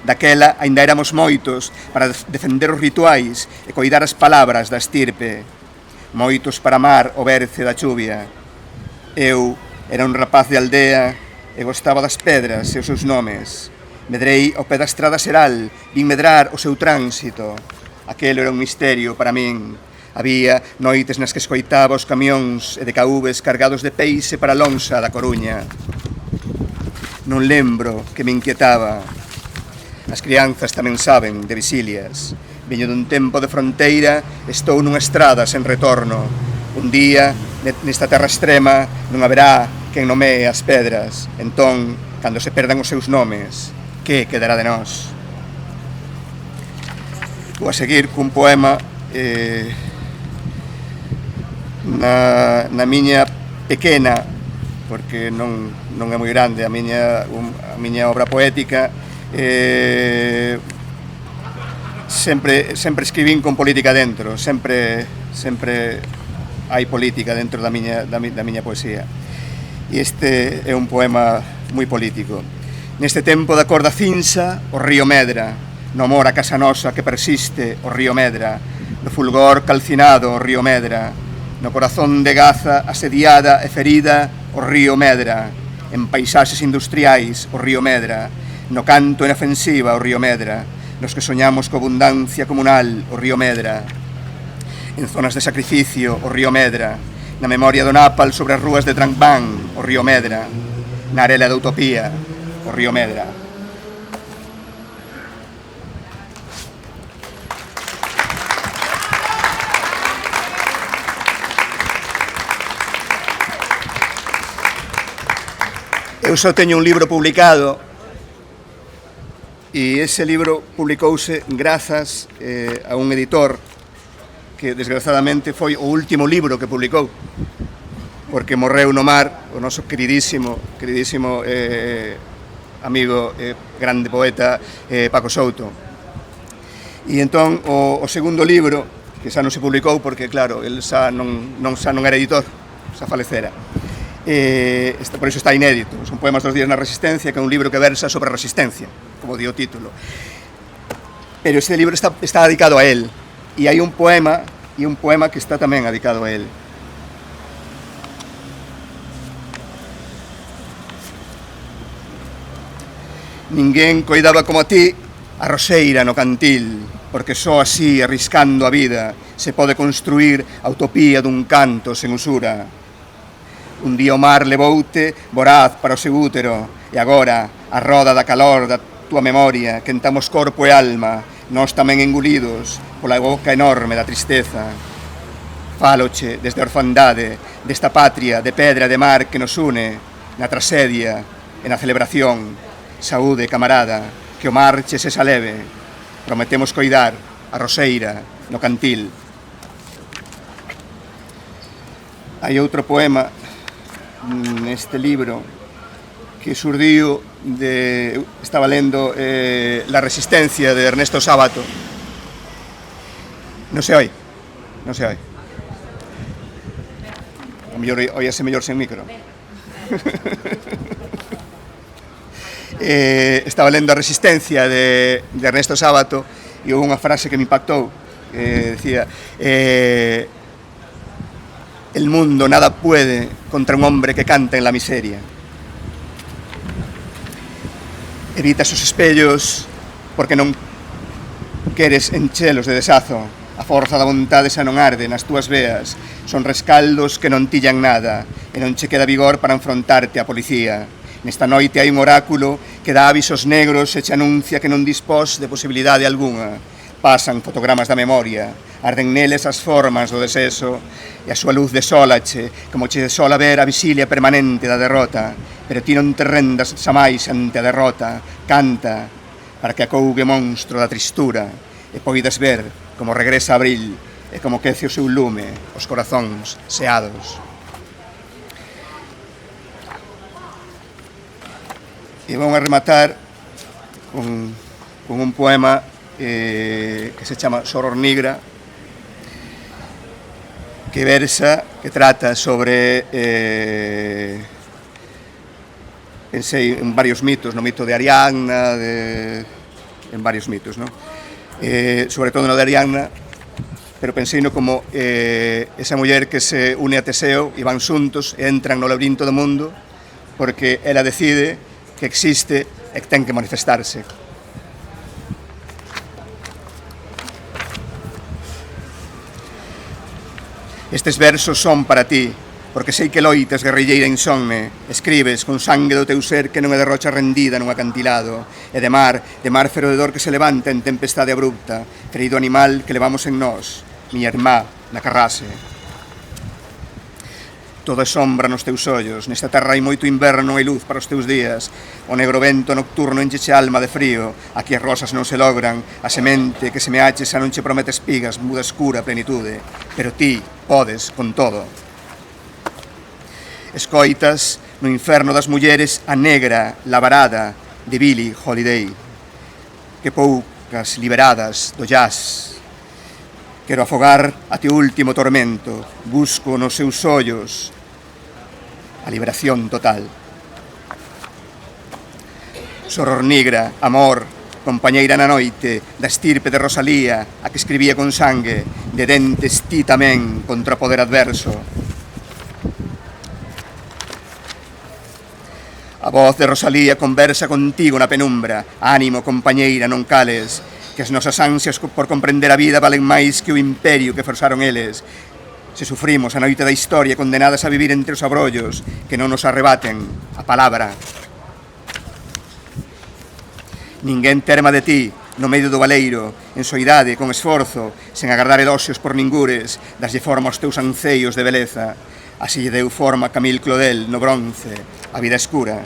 Daquela aínda éramos moitos para defender os rituais e coidar as palabras da estirpe. Moitos para amar o berce da chuvia. Eu era un rapaz de aldea e gostaba das pedras e os seus nomes. Medrei ao pé da estrada xeral, vin medrar o seu tránsito. Aquelo era un misterio para min. Había noites nas que escoitaba os camións e de caúbes cargados de peixe para Lonsa da Coruña. Non lembro que me inquietaba. As crianzas tamén saben de Visilias. Veño dun tempo de fronteira, estou nunha estrada sen retorno. Un día, nesta terra extrema, non haberá quen nomee as pedras. Entón, cando se perdan os seus nomes, que quedará de nós? Vou a seguir cun poema na miña pequena, porque non é moi grande a miña obra poética. Sempre escribín con política dentro, sempre hai política dentro da miña poesía. E este é un poema moi político. Neste tempo da corda cinza, o río medra. No amor a casa nosa que persiste, o río medra. no fulgor calcinado o río Medra, no corazón de Gaza asediada e ferida o río Medra, en paisaxes industriais o río Medra, no canto en ofensiva o río Medra, nos que soñamos co abundancia comunal o río Medra, en zonas de sacrificio o río Medra, na memoria do Napal sobre as rúas de Trancbán o río Medra, na arela da utopía o río Medra. Eu só teño un libro publicado e ese libro publicouse grazas a un editor que desgraciadamente foi o último libro que publicou porque morreu no mar o noso queridísimo amigo, grande poeta Paco Souto. E entón o segundo libro, que xa non se publicou porque claro, el xa non era editor, xa falecera. Por iso está inédito. Son Poemas dos días na resistencia, que é un libro que versa sobre a resistencia, como di o título. Pero este libro está dedicado a él, e hai un poema que está tamén dedicado a él. Ninguén coidaba como a ti a roseira no cantil, porque só así, arriscando a vida, se pode construir a utopía dun canto sen usura. Un día o mar levoute voraz para o seu útero, e agora a roda da calor da túa memoria quentamos corpo e alma, nós tamén engulidos pola boca enorme da tristeza. Fáloche desde a orfandade desta patria de pedra e de mar que nos une na trasedia e na celebración. Saúde, camarada, que o mar che se leve, prometemos coidar a roseira no cantil. Hai outro poema neste libro que surdiu de... Estaba lendo La resistencia de Ernesto Sábato. Non se oi. O mellor oíase mellor sen micro. Estaba lendo A resistencia de Ernesto Sábato e houve unha frase que me impactou. Decía... El mundo nada puede contra un hombre que canta en la miseria. Evitas os espellos porque non queres enchelos de desazo. A forza da vontade xa non arde nas túas veas. Son rescaldos que non tillan nada e non che queda vigor para enfrontarte á policía. Nesta noite hai un oráculo que dá avisos negros e che anuncia que non dispós de posibilidade algunha. Pasan fotogramas da memoria, arden neles as formas do deseso e a súa luz desólache, como che desola ver a visilia permanente da derrota, pero ti non te rendas xa máis ante a derrota, canta, para que acougue monstro da tristura e poidas ver como regresa abril e como quece o seu lume os corazóns seados. E vamos a rematar con un poema que se chama Soror Nigra, que versa, que trata sobre pensei en varios mitos, no mito de Ariadna, en varios mitos, ¿no? Sobre todo no de Ariadna, pero pensei no como esa muller que se une a Teseo e van xuntos e entran no labirinto do mundo porque ela decide que existe e que ten que manifestarse. Estes versos son para ti, porque sei que loitas, guerrilleira insomne, escribes con sangue do teu ser que non é de rocha rendida nun acantilado, e de mar feroedor que se levanta en tempestade abrupta, ferido animal que levamos en nós, miña irmá, na carrase. Todo é sombra nos teus ollos, nesta terra hai moito inverno e luz para os teus días, o negro vento nocturno encheche alma de frío, aquí as rosas non se logran, a semente que semeaches xa non che promete espigas, muda escura plenitude, pero ti podes con todo. Escoitas no inferno das mulleres a negra lavarada de Billie Holiday, que poucas liberadas do jazz. Quero afogar a teu último tormento, busco nos seus ollos a liberación total. Soror Nigra, amor, compañeira na noite da estirpe de Rosalía, a que escribía con sangue, de dentes ti tamén contra o poder adverso. A voz de Rosalía conversa contigo na penumbra. Ánimo, compañeira, non cales, que as nosas ansias por comprender a vida valen máis que o imperio que forzaron eles. Se sufrimos a noite da historia condenadas a vivir entre os abrollos que non nos arrebaten a palabra. Ninguén terma de ti no medio do baleiro, en soidade, con esforzo, sen agardar eloxios por ningures, daslle forma aos teus anceios de beleza. Así lle deu forma Camille Claudel no bronce, a vida escura.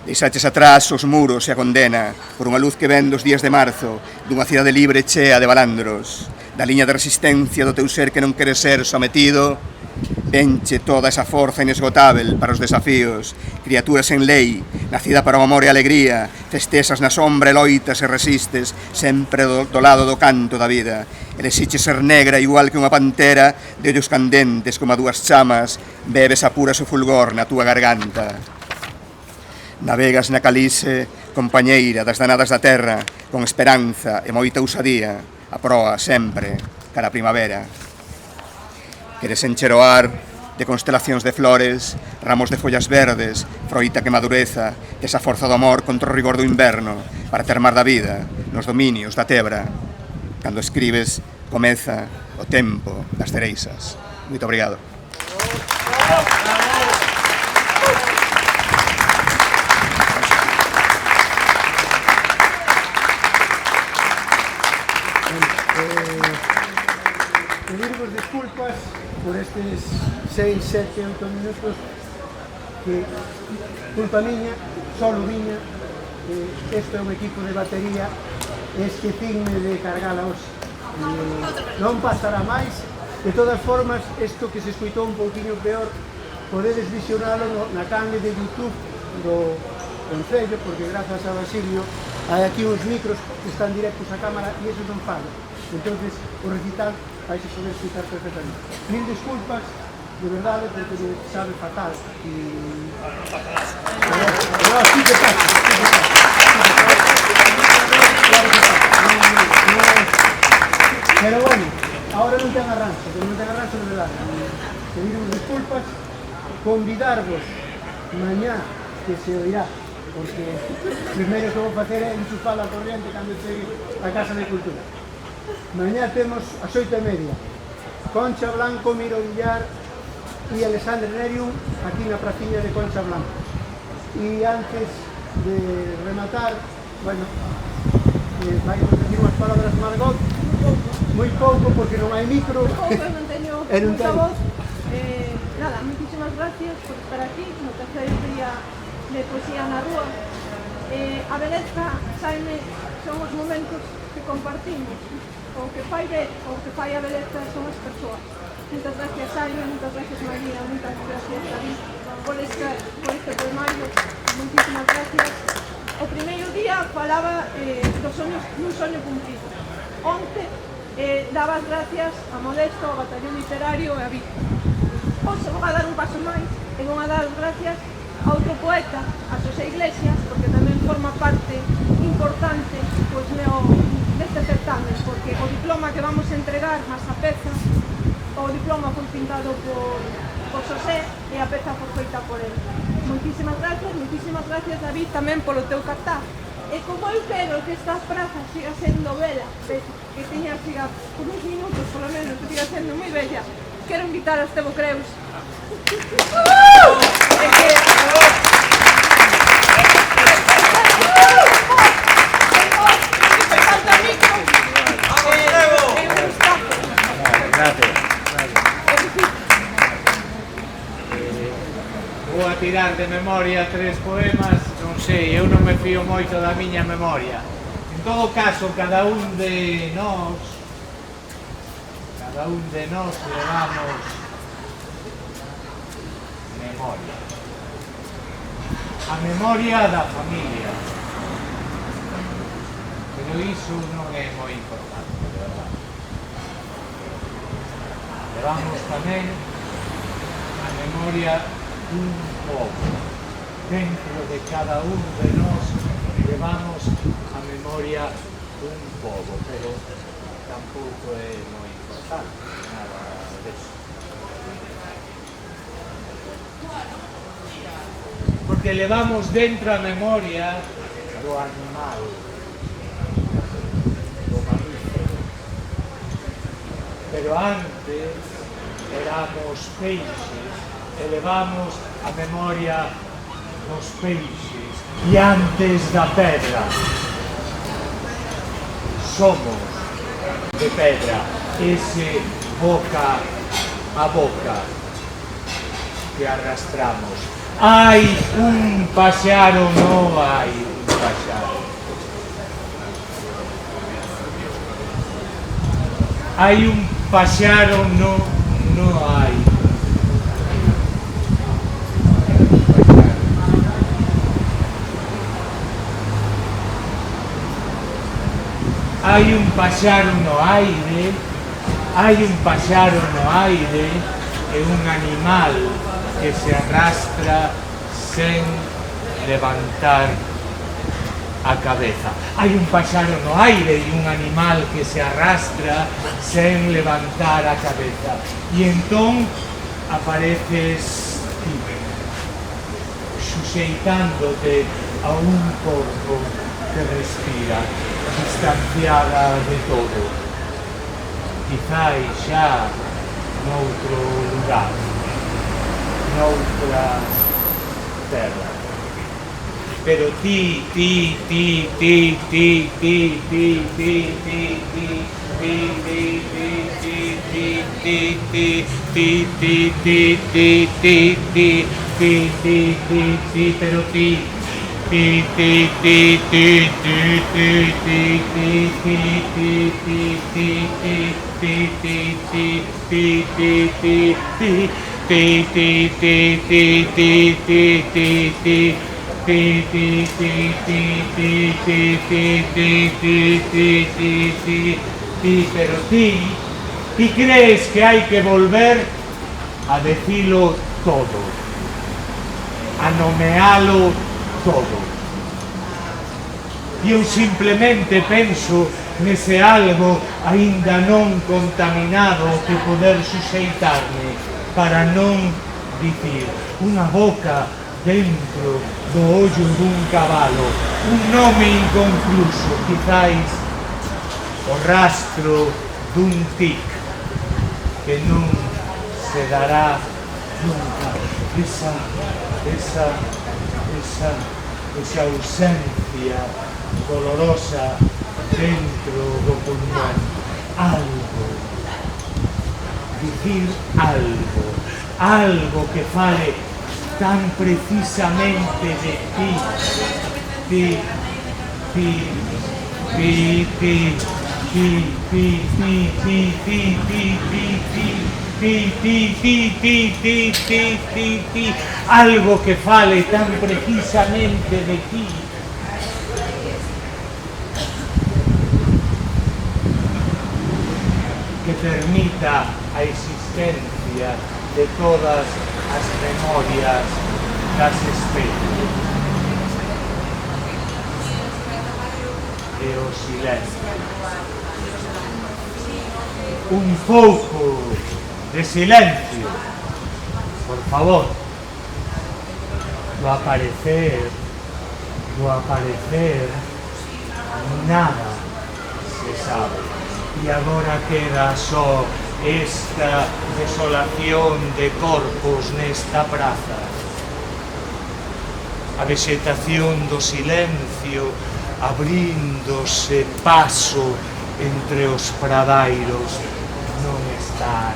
Deixaches atrás os muros e a condena por unha luz que ven dos días de marzo, dunha cidade libre chea de balandros, da liña de resistencia do teu ser que non quere ser sometido. Venche toda esa forza inesgotável para os desafíos, criaturas en lei, nacida para o amor e a alegría, festexas na sombra e loitas e resistes, sempre do lado do canto da vida. Elexiche ser negra igual que unha pantera, de ollos candentes como a dúas chamas, bebes apuras o fulgor na túa garganta. Navegas na calice, compañeira das danadas da terra, con esperanza e moita ousadía, a proa sempre, cara a primavera. Queres encher o ar de constelacións de flores, ramos de follas verdes, froita que madureza, esa forza do amor contra o rigor do inverno, para termar da vida, nos dominios da tebra. Cando escribes, comeza o tempo das cereixas. Moito obrigado. Pedirvos disculpas por estes 6, 7, 8 minutos que, culpa miña, solo miña, este é un equipo de batería, esquecinme de cargala hoxe. Non pasará máis. De todas formas, isto que se escuitou un pouquinho peor, podedes visionalo na canle de YouTube do Concello, porque grazas a Basilio hai aquí uns micros que están directos á cámara e esos non fallan. Entonces, o recital vais a poder escutar perfectamente. Mil disculpas, de verdade, porque me sabe fatal. Pero sí que pasa, Pero bueno, ahora non ten arranxo, pero non ten arranxo de verdade. Pedirvos disculpas, convidarvos mañá que se oirá, porque primeiro que vou facer é enchufar a corriente cando chegue a Casa de Cultura. Mañá temos as 8:30, Concha Blanco, Miro Villar e Alexandre Nerium aquí na praciña de Concha Blanco. E antes de rematar, bueno, vai a decir unhas palabras Margot, moi pouco porque non hai micro. Non teño moita voz. Nada, muchísimas gracias por estar aquí no terceiro día de Poesía na Rúa. A beleza, saime, son os momentos que compartimos. O que fai a beleza son as persoas. Muchas gracias, Jaime, muchas gracias, María, muchas gracias, David, por este poemario. Muchísimas gracias. O primeiro día falaba dos soños, dun soño cumprido. Onte daba as gracias a Modesto, ao Batallón Literario e a Vic. Hoxe vou a dar un paso máis e vou a dar as gracias a outro poeta, a Xosé Iglesias, porque tamén forma parte importante deste certamen, porque o diploma que vamos a entregar máis a peza, o diploma foi pintado por Xosé e a peza foi feita por ele. Moitísimas gracias David tamén polo teu cartaz. E como eu quero que esta praza siga sendo bela, que siga por uns minutos polo menos, que siga sendo moi bella, quero invitar a Estevo Creus. Vou a tirar de memoria 3 poemas, non sei, eu non me fío moito da miña memoria. En todo caso, cada un de nós levamos memoria. A memoria da familia. Pero iso non é moi importante, de verdade. Levamos tamén a memoria dun pobo, dentro de cada un de nós levamos a memoria un pobo, pero tampouco é moi importante nada deso. Porque levamos dentro a memoria do animal, do mamífero. Pero antes éramos peixes, e levamos a memoria dos peixes. E antes da pedra, somos de pedra, ese boca a boca que arrastramos. Hai un paxaro, non hai un paxaro. Hai un paxaro, non hai. Hai un paxaro no aire, hai un paxaro no aire e un animal que se arrastra sen levantar a cabeza. Hai un paxaro no aire e un animal que se arrastra sen levantar a cabeza. E entón apareces ti, suxeitándote a un corpo que respira, distanciada de todo, quizás xa noutro lugar, noutra terra. Pero ti pero ti crees que hai que volver a decilo todo, a nomealo todo. E eu simplemente penso nese algo aínda non contaminado que poder suxeitarme para non dicir unha boca dentro do ollo dun cabalo, un nome inconcluso, quizáis o rastro dun tic que non se dará nunca, esa ausencia dolorosa dentro do pulmón. Algo, dicir algo que fale tan precisamente de ti, algo que fale tan precisamente de ti. Que permita a existencia de todas as memorias das especies. E o silencio. Un pouco de silencio, por favor. Do aparecer, nada se sabe. E agora queda só esta desolación de corpos nesta praza. A vexetación do silencio abríndose paso entre os pradairos. Non está,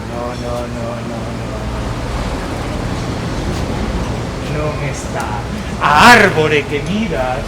non está. A árbore que miras